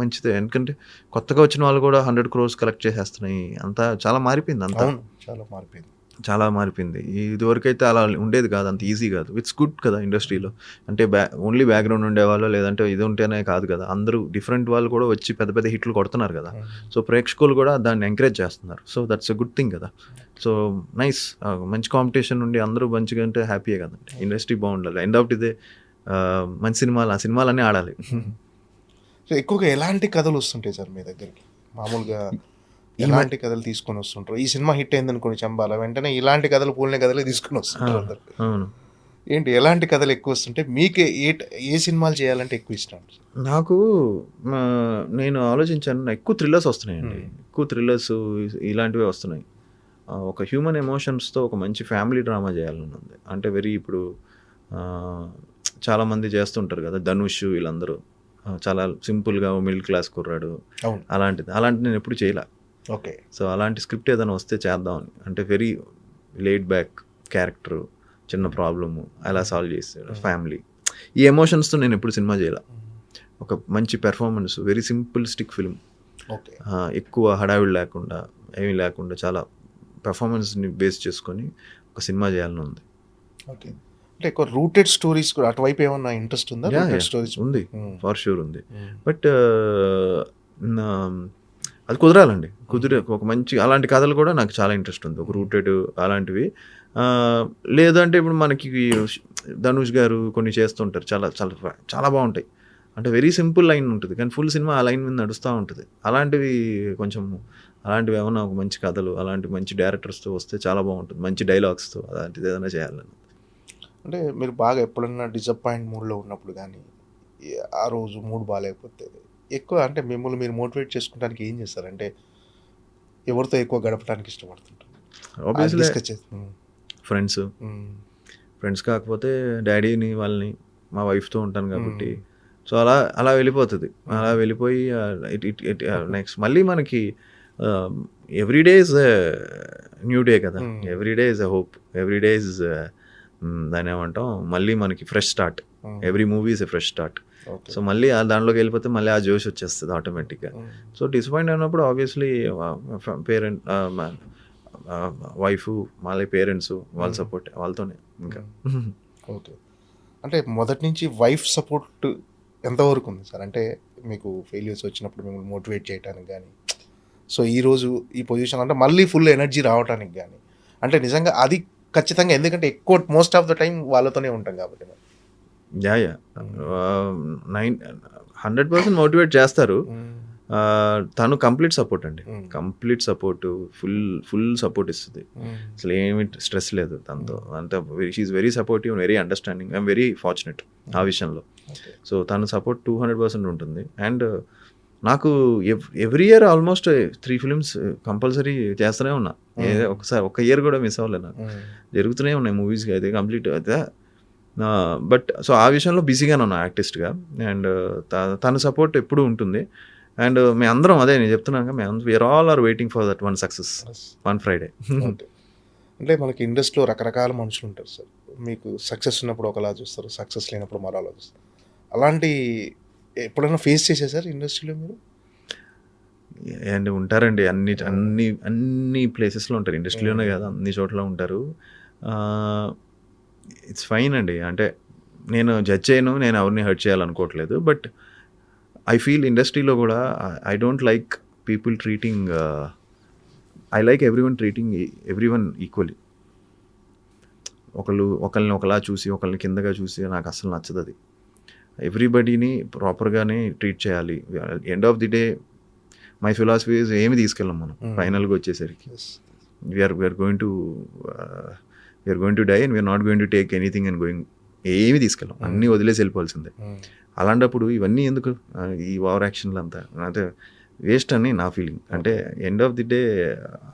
మంచిదే. ఎందుకంటే కొత్తగా వచ్చిన వాళ్ళు కూడా 100 crores కలెక్ట్ చేసేస్తున్నాయి. అంతా చాలా మారిపోయింది, చాలా మారిపోయింది. ఇదివరకు అయితే అలా ఉండేది కాదు, అంత ఈజీ కాదు. ఇట్స్ గుడ్ కదా ఇండస్ట్రీలో. అంటే ఓన్లీ బ్యాక్గ్రౌండ్ ఉండేవాళ్ళు లేదంటే ఇది ఉంటేనే కాదు కదా, అందరూ డిఫరెంట్ వాళ్ళు కూడా వచ్చి పెద్ద పెద్ద హిట్లు కొడుతున్నారు కదా. సో ప్రేక్షకులు కూడా దాన్ని ఎంకరేజ్ చేస్తున్నారు. So that's a good thing కదా. సో నైస్, మంచి కాంపిటీషన్ ఉండి అందరూ మంచిగా ఉంటే హ్యాపీయే కదండి. ఇండస్ట్రీ బాగుండాలి. ఎండ్ ఆఫ్ ఇదే మంచి సినిమాలు, ఆ సినిమాలన్నీ ఆడాలి. సో ఎక్కువగా ఎలాంటి కథలు వస్తుంటాయి సార్ మీ దగ్గరికి? మామూలుగా ఎలాంటి కథలు తీసుకొని వస్తుంటారు? ఈ సినిమా హిట్ అయింది అనుకోండి చంబాల, వెంటనే ఇలాంటి కథలు, పూలనే కథలే తీసుకొని వస్తుంటారు. అవును, ఏంటి ఎలాంటి కథలు ఎక్కువ వస్తుంటే మీకు ఏ సినిమాలు చేయాలంటే ఎక్కువ ఇష్టం? నాకు నేను ఆలోచించాను, ఎక్కువ థ్రిల్లర్స్ వస్తున్నాయండి. ఎక్కువ థ్రిల్లర్స్ ఇలాంటివే వస్తున్నాయి. ఒక హ్యూమన్ ఎమోషన్స్తో ఒక మంచి ఫ్యామిలీ డ్రామా చేయాలని ఉంది. అంటే ఇప్పుడు చాలామంది చేస్తుంటారు కదా, ధనుష్ వీళ్ళందరూ చాలా సింపుల్గా మిడిల్ క్లాస్ కుర్రాడు, అలాంటిది నేను ఎప్పుడు చేయలే. ఓకే, సో అలాంటి స్క్రిప్ట్ ఏదైనా వస్తే చేద్దామని. అంటే వెరీ లేడ్ బ్యాక్ క్యారెక్టరు, చిన్న ప్రాబ్లము అలా సాల్వ్ చేస్తాడు, ఫ్యామిలీ. ఈ ఎమోషన్స్తో నేను ఎప్పుడు సినిమా చేయలే. ఒక మంచి performance, very simple stick film, ఎక్కువ హడావిడి లేకుండా ఏమీ లేకుండా చాలా పెర్ఫార్మెన్స్ని బేస్ చేసుకొని ఒక సినిమా చేయాలని ఉంది. ఓకే, అంటే ఎక్కువ రూటెడ్ స్టోరీస్ కూడా అటువైపు ఏమన్నా ఇంట్రెస్ట్ ఉందా? స్టోరీస్ ఉంది, ఫర్ షూర్ ఉంది. బట్ అది కుదరాలండి. ఒక మంచి అలాంటి కథలు కూడా నాకు చాలా ఇంట్రెస్ట్ ఉంది, ఒక రూటెడ్ అలాంటివి. లేదంటే ఇప్పుడు మనకి ధనుష్ గారు కొన్ని చేస్తుంటారు, చాలా చాలా చాలా బాగుంటాయి. అంటే వెరీ సింపుల్ లైన్ ఉంటుంది కానీ ఫుల్ సినిమా ఆ లైన్ మీద నడుస్తూ ఉంటుంది. అలాంటివి ఏమన్నా ఒక మంచి కథలు, అలాంటి మంచి డైరెక్టర్స్తో వస్తే చాలా బాగుంటుంది, మంచి డైలాగ్స్తో. అలాంటిది ఏదైనా చేయాలని. అంటే మీరు బాగా ఎప్పుడన్నా డిసప్పాయింట్ మూడ్లో ఉన్నప్పుడు కానీ, ఆ రోజు మూడ్ బాగాలేకపోతే ఎక్కువ అంటే మిమ్మల్ని మీరు మోటివేట్ చేసుకోవడానికి ఏం చేస్తారంటే ఎవరితో ఎక్కువ గడపడానికి ఇష్టపడుతుంటారు? ఆబ్వియస్లీ ఫ్రెండ్స్ కాకపోతే డాడీని, వాళ్ళని, మా వైఫ్తో ఉంటాను కాబట్టి. సో అలా వెళ్ళిపోతుంది. అలా వెళ్ళిపోయి నెక్స్ట్ మళ్ళీ మనకి every day is new day కదా, every day is a hope, every day is దాన్ని ఏమంటాం, మళ్ళీ మనకి fresh start, every movie is a fresh start. So మళ్ళీ దాంట్లోకి వెళ్ళిపోతే మళ్ళీ ఆ జోష్ వచ్చేస్తుంది ఆటోమేటిక్గా. సో డిసప్పాయింట్ అయినప్పుడు ఆబ్వియస్లీ పేరెంట్, వైఫ్, మళ్ళీ పేరెంట్స్ వాళ్ళ సపోర్ట్, వాళ్ళతోనే ఇంకా. ఓకే, అంటే మొదటి నుంచి వైఫ్ సపోర్ట్ ఎంతవరకు ఉంది సార్? అంటే మీకు ఫెయిల్యూర్స్ వచ్చినప్పుడు మిమ్మల్ని మోటివేట్ చేయడానికి కానీ, సో ఈరోజు ఈ పొజిషన్ అంటే మళ్ళీ ఫుల్ ఎనర్జీ రావడానికి కానీ, అంటే నిజంగా అది ఖచ్చితంగా, ఎందుకంటే ఎక్కువ మోస్ట్ ఆఫ్ ద టైం వాళ్ళతోనే ఉంటాం కాబట్టి. యా 100% మోటివేట్ చేస్తారు. తను కంప్లీట్ సపోర్ట్ అండి, కంప్లీట్ సపోర్ట్, ఫుల్ సపోర్ట్ ఇస్తుంది. అసలు ఏమి స్ట్రెస్ లేదు తనతో. అంత she's very supportive, very understanding. I'm very fortunate ఆ విషయంలో. సో తన సపోర్ట్ 200% ఉంటుంది. అండ్ నాకు every year almost 3 films compulsory చేస్తూనే ఉన్నా. ఒకసారి ఒక ఇయర్ కూడా మిస్ అవ్వలేదు నాకు. జరుగుతూనే ఉన్నాయి మూవీస్కి అయితే కంప్లీట్ అయితే. బట్ సో ఆ విషయంలో బిజీగానే ఉన్నా యాక్టిస్ట్గా. అండ్ తన సపోర్ట్ ఎప్పుడూ ఉంటుంది. అండ్ మేము అందరం అదే నేను చెప్తున్నాక, we are all are waiting for that one success, one Friday. అంటే మనకి ఇండస్ట్రీలో రకరకాల మనుషులు ఉంటారు సార్. మీకు సక్సెస్ ఉన్నప్పుడు ఒకలా చూస్తారు, సక్సెస్ లేనప్పుడు మరోలా చూస్తారు. అలాంటి ఎప్పుడైనా ఫేస్ చేశారు సార్ ఇండస్ట్రీలో మీరు? అండ్ ఉంటారండి, అన్ని ప్లేసెస్లో ఉంటారు. ఇండస్ట్రీలోనే కదా, అన్ని చోట్ల ఉంటారు. ఇట్స్ ఫైన్ అండి. అంటే నేను జడ్జ్ చేయను, నేను ఎవరిని హర్ట్ చేయాలనుకోవట్లేదు. బట్ ఐ ఫీల్ ఇండస్ట్రీలో కూడా I don't like people treating, I like everyone treating everyone equally. ఒకళ్ళని ఒకలా చూసి, ఒకళ్ళని కిందగా చూసి నాకు అసలు నచ్చదు అది. ఎవ్రీబడీని ప్రాపర్గానే ట్రీట్ చేయాలి. End of the day my philosophy ఏమి తీసుకెళ్ళాం మనం ఫైనల్గా వచ్చేసరికి. We're going to die and we're not going to take anything and going, ఏమి తీసుకెళ్ళాం, అన్నీ వదిలేసి వెళ్ళిపోవాల్సిందే. అలాంటప్పుడు ఇవన్నీ ఎందుకు, ఈ ఓవర్ యాక్షన్లు అంతా అంటే వేస్ట్ అని నా ఫీలింగ్. అంటే ఎండ్ ఆఫ్ ది డే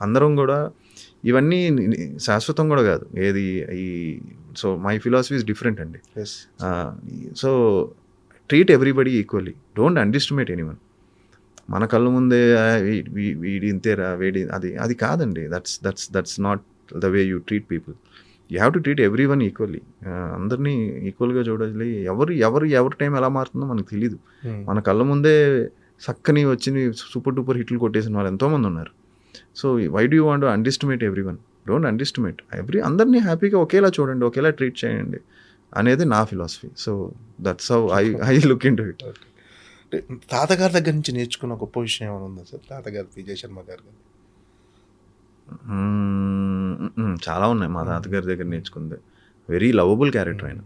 అందరం కూడా ఇవన్నీ శాశ్వతం కూడా కాదు ఏది ఈ. So my philosophy is different అండి. So treat everybody equally, don't underestimate anyone. మన కళ్ళ ముందే వీడి ఇంతేరా, అది కాదండి. That's not the way you treat people. You have to treat everyone equally. అందరినీ ఈక్వల్గా చూడాలి. ఎవరి టైం ఎలా మారుతుందో మనకు తెలీదు. మన కళ్ళ ముందే చక్కని వచ్చి సూపర్ డూపర్ హిట్లు కొట్టేసిన వాళ్ళు ఎంతోమంది ఉన్నారు. So why do you want to underestimate everyone? Don't underestimate. అందరినీ హ్యాపీగా ఒకేలా చూడండి, ఒకేలా ట్రీట్ చేయండి అనేది నా philosophy. So that's how I look into it. తాతగారి దగ్గర నుంచి నేర్చుకున్న గొప్ప విషయం ఏమైనా ఉందా సార్? తాతగారు విజయ్ శర్మ గారు చాలా ఉన్నాయి మా తాతగారి దగ్గర నేర్చుకుంది. వెరీ లవబుల్ క్యారెక్టర్ ఆయన,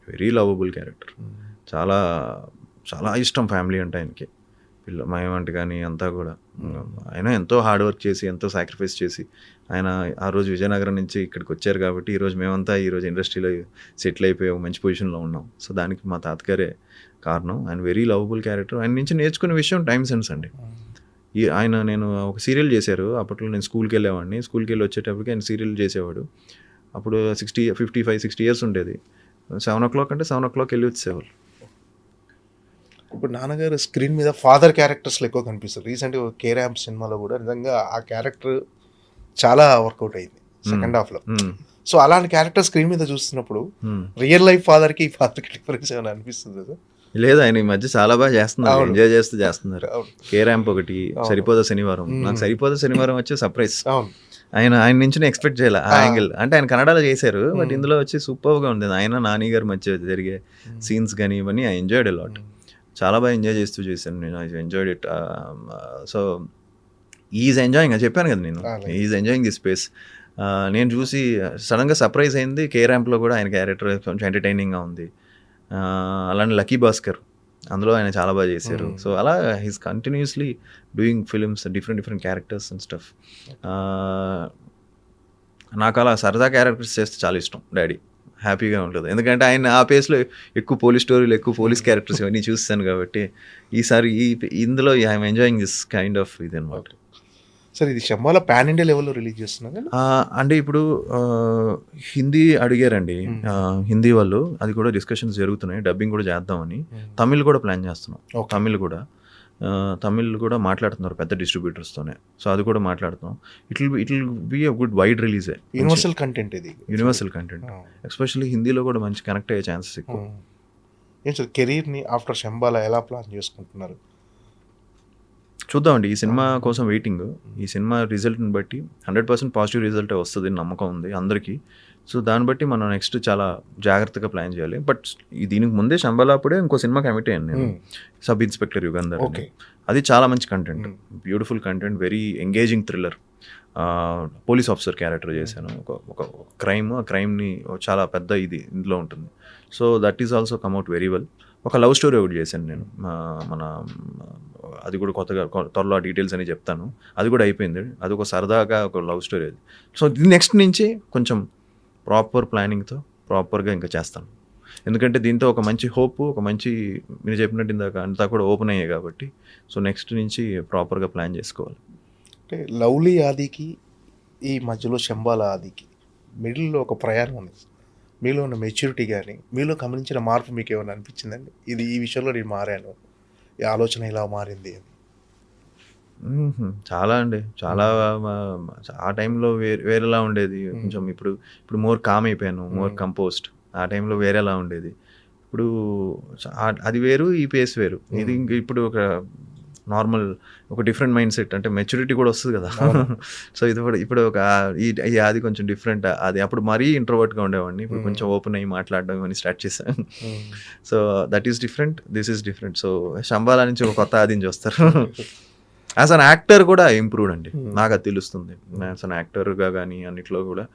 వెరీ లవబుల్ క్యారెక్టర్. చాలా చాలా ఇష్టం ఫ్యామిలీ అంటే ఆయనకి. మేమంటే కానీ అంతా కూడా. ఆయన ఎంతో హార్డ్ వర్క్ చేసి, ఎంతో సాక్రిఫైస్ చేసి ఆయన ఆ రోజు విజయనగరం నుంచి ఇక్కడికి వచ్చారు కాబట్టి ఈరోజు మేమంతా ఈరోజు ఇండస్ట్రీలో సెటిల్ అయిపోయి మంచి పొజిషన్లో ఉన్నాం. సో దానికి మా తాతగారే కారణం. ఆయన వెరీ లవబుల్ క్యారెక్టర్. ఆయన నుంచి నేర్చుకునే విషయం టైం సెన్స్ అండి. నేను ఒక సీరియల్ చేశారు అప్పట్లో. నేను స్కూల్కి వెళ్ళేవాడిని. స్కూల్కి వెళ్ళి వచ్చేటప్పటికి ఆయన సీరియల్ చేసేవాడు. అప్పుడు 55-60 ఇయర్స్ ఉండేది. 7 o'clock అంటే 7 o'clock వెళ్ళి వచ్చేవాళ్ళు. ఇప్పుడు నాన్నగారు స్క్రీన్ మీద ఫాదర్ క్యారెక్టర్స్లో ఎక్కువ కనిపిస్తారు. రీసెంట్గా కే ర్యాంప్ సినిమాలో కూడా నిజంగా ఆ క్యారెక్టర్ చాలా వర్కౌట్ అయింది సెకండ్ హాఫ్లో. సో అలాంటి క్యారెక్టర్ స్క్రీన్ మీద చూస్తున్నప్పుడు రియల్ లైఫ్ ఫాదర్కి ఈ ఫాదర్కి డిఫరెన్స్ ఏమైనా అనిపిస్తుంది సార్? లేదు, ఆయన ఈ మధ్య చాలా బాగా చేస్తున్నారు, ఎంజాయ్ చేస్తున్నారు. కే ర్యాంప్ ఒకటి, సరిపోదా శనివారం. నాకు సరిపోదా శనివారం వచ్చే సర్ప్రైజ్. ఆయన నుంచి నేను ఎక్స్పెక్ట్ చేయాలి ఆ యాంగిల్. అంటే ఆయన కన్నడలో చేశారు, బట్ ఇందులో వచ్చి సూపర్గా ఉంది. ఆయన నాని గారి మధ్య జరిగే సీన్స్ కానీ ఇవన్నీ ఐ ఎంజాయ్డ్ ఎ లాట్. చాలా బాగా ఎంజాయ్ చేస్తూ చేశాను నేను. I enjoyed it. So is enjoying, చెప్పాను కదా నేను, ఈజ్ ఎంజాయింగ్ ది స్పేస్. నేను చూసి సడన్గా సర్ప్రైజ్ అయింది. కే ర్యాంప్లో కూడా ఆయన క్యారెక్టర్ కొంచెం ఎంటర్టైనింగ్గా ఉంది. అలానే లక్కీ భాస్కర్, అందులో ఆయన చాలా బాగా చేశారు. సో అలా he's continuously doing films, different characters and stuff. నాకు అలా సరదా క్యారెక్టర్స్ చేస్తే చాలా ఇష్టం. డాడీ హ్యాపీగా ఉంటుంది, ఎందుకంటే ఆయన ఆ పేస్లో ఎక్కువ పోలీస్ స్టోరీలు, ఎక్కువ పోలీస్ క్యారెక్టర్స్ ఇవన్నీ చూస్తాను కాబట్టి ఈసారి ఇందులో I'm enjoying this kind of ఇది అనమాట. సార్ ఇది శంబాలా పాన్ ఇండియా లెవెల్లో రిలీజ్ చేస్తున్నారు అంటే ఇప్పుడు హిందీ అడిగారండి హిందీ వాళ్ళు, అది కూడా డిస్కషన్స్ జరుగుతున్నాయి. డబ్బింగ్ కూడా చేద్దామని. తమిళ్ కూడా ప్లాన్ చేస్తున్నాం, తమిళ్ కూడా. తమిళ్ కూడా మాట్లాడుతున్నారు పెద్ద డిస్ట్రిబ్యూటర్స్తోనే. సో అది కూడా మాట్లాడుతున్నాం. It will be a good wide రిలీజే. యూనివర్సల్ కంటెంట్ ఇది. యూనివర్సల్ కంటెంట్, ఎస్పెషల్లీ హిందీలో కూడా మంచి కనెక్ట్ అయ్యే ఛాన్సెస్ ఎక్కువ. ఏం సార్ కెరీర్ని ఆఫ్టర్ శంబాలా ఎలా ప్లాన్ చేసుకుంటున్నారు? చూద్దామండి, ఈ సినిమా కోసం వెయిటింగ్. ఈ సినిమా రిజల్ట్ని బట్టి 100% పాజిటివ్ రిజల్టే వస్తుంది నమ్మకం ఉంది అందరికీ. సో దాన్ని బట్టి మనం నెక్స్ట్ చాలా జాగ్రత్తగా ప్లాన్ చేయాలి. బట్ దీనికి ముందే శంబాలా అప్పుడే ఇంకో సినిమా కమిట్ అయ్యాను నేను, సబ్ ఇన్స్పెక్టర్ యుగంధర్. అది చాలా మంచి content, beautiful content, very engaging thriller. Police officer character చేశాను, ఒక క్రైమ్, ఆ క్రైమ్ని చాలా పెద్ద ఇది ఇందులో ఉంటుంది. So that is also come out very well. ఒక లవ్ స్టోరీ ఒకటి చేశాను నేను, మన అది కూడా కొత్తగా త్వరలో డీటెయిల్స్ అని చెప్తాను. అది కూడా అయిపోయింది. అది ఒక సరదాగా ఒక లవ్ స్టోరీ అది. సో నెక్స్ట్ నుంచి కొంచెం ప్రాపర్ ప్లానింగ్తో ప్రాపర్గా ఇంకా చేస్తాను. ఎందుకంటే దీంతో ఒక మంచి హోప్, ఒక మంచి మీరు చెప్పినట్టు ఇందాక అంతా కూడా ఓపెన్ అయ్యాయి కాబట్టి. సో నెక్స్ట్ నుంచి ప్రాపర్గా ప్లాన్ చేసుకోవాలి. అంటే లవ్లీ ఆదికి ఈ మధ్యలో శంబాలా ఆదికి మిడిల్లో ఒక ప్రయాణం ఉంది. మీలో ఉన్న మెచ్యూరిటీ కానీ, మీలో గమనించిన మార్పు మీకు ఏమైనా అనిపించిందండి? ఇది ఈ విషయంలో నేను మారాను, ఈ ఆలోచన ఇలా మారింది అని. చాలా అండి, చాలా. ఆ టైంలో వేరేలా ఉండేది కొంచెం. ఇప్పుడు మోర్ కామ్ అయిపోయాను, మోర్ కంపోజ్డ్. ఆ టైంలో వేరేలా ఉండేది. ఇప్పుడు అది వేరు, ఈ పేస్ వేరు. ఇది ఇప్పుడు ఒక నార్మల్, ఒక డిఫరెంట్ మైండ్ సెట్, అంటే మెచ్యూరిటీ కూడా వస్తుంది కదా. సో ఇది కూడా ఇప్పుడు ఒక అది కొంచెం డిఫరెంట్. అది అప్పుడు మరీ ఇంట్రోవర్ట్గా ఉండేవాడిని, ఇప్పుడు కొంచెం ఓపెన్ అయ్యి మాట్లాడడం అని స్టార్ట్ చేశాను. So that is different, this is different. So Shambhala నుంచి ఒక కొత్త ఆదిని చూస్తారు. యాజ్ అన్ యాక్టర్ కూడా ఇంప్రూవ్డ్ అండి, నాకు అది తెలుస్తుంది. యాజ్ అన్ యాక్టర్గా కానీ అన్నిట్లో కూడా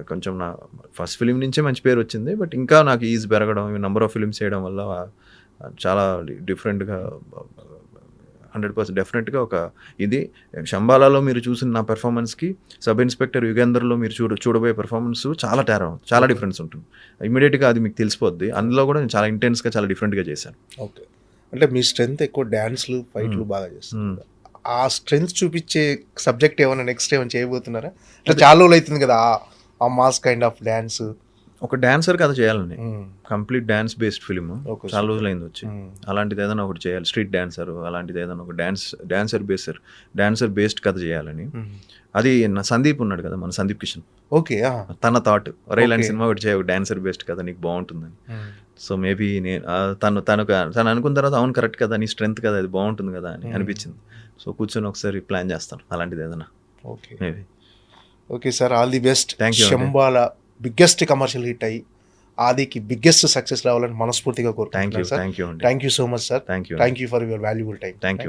కొంచెం నా ఫస్ట్ ఫిలిం నుంచే మంచి పేరు వచ్చింది. బట్ ఇంకా నాకు ఈజ్ పెరగడం, నెంబర్ ఆఫ్ ఫిలిమ్స్ చేయడం వల్ల చాలా డిఫరెంట్గా 100% డెఫినెట్గా ఒక ఇది. శంబాలాలో మీరు చూసిన నా పెర్ఫార్మెన్స్కి సబ్ ఇన్స్పెక్టర్ యుగేందర్లో మీరు చూడబోయే పెర్ఫార్మెన్స్ చాలా డిఫరెన్స్ ఉంటుంది. ఇమీడియట్గా అది మీకు తెలిసిపోద్ది. అందులో కూడా నేను చాలా ఇంటెన్స్గా, చాలా డిఫరెంట్గా చేశాను. ఓకే, అంటే మీ స్ట్రెంగ్త్ ఎక్కువ డ్యాన్స్లు, ఫైట్లు బాగా చేస్తారు. ఆ స్ట్రెంగ్త్ చూపించే సబ్జెక్ట్ ఏమైనా నెక్స్ట్ ఏమైనా చేయబోతున్నారా? అంటే చాలా రోజులు అవుతుంది కదా ఆ మాస్ కైండ్ ఆఫ్ డ్యాన్స్. ఒక డాన్సర్ కథ చేయాలని, కంప్లీట్ డాన్స్ బేస్డ్ ఫిలిం. చాలా రోజులైంది వచ్చి. అలాంటిది ఏదైనా ఒకటి చేయాలి, స్ట్రీట్ డాన్సర్ అలాంటిది ఏదైనా ఒక డాన్సర్ బేస్డ్ కథ చేయాలని. అది సందీప్ ఉన్నాడు కదా, మన సందీప్ కిషన్. ఓకే, తన థాట్ ఇలాంటి సినిమా ఒకటి చేయ, డాన్సర్ బేస్డ్ కథ నీకు బాగుంటుందని. సో మేబీ నేను తను అనుకున్న తర్వాత అవును కరెక్ట్ కదా, నీ స్ట్రెంగ్త్ కదా, అది బాగుంటుంది కదా అని అనిపించింది. సో కూర్చొని ఒకసారి ప్లాన్ చేస్తాను అలాంటిది ఏదైనా. Okay maybe. Okay sir, all the best. Thank you. Shambhala biggest commercial hit అయ్యి ఆదికి బిగ్గెస్ట్ సక్సెస్ రావాలని మనస్ఫూర్తిగా కోరుకుంటున్నాను sir. Thank you thank you so much sir. Thank you thank you for your valuable time. Thank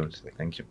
you.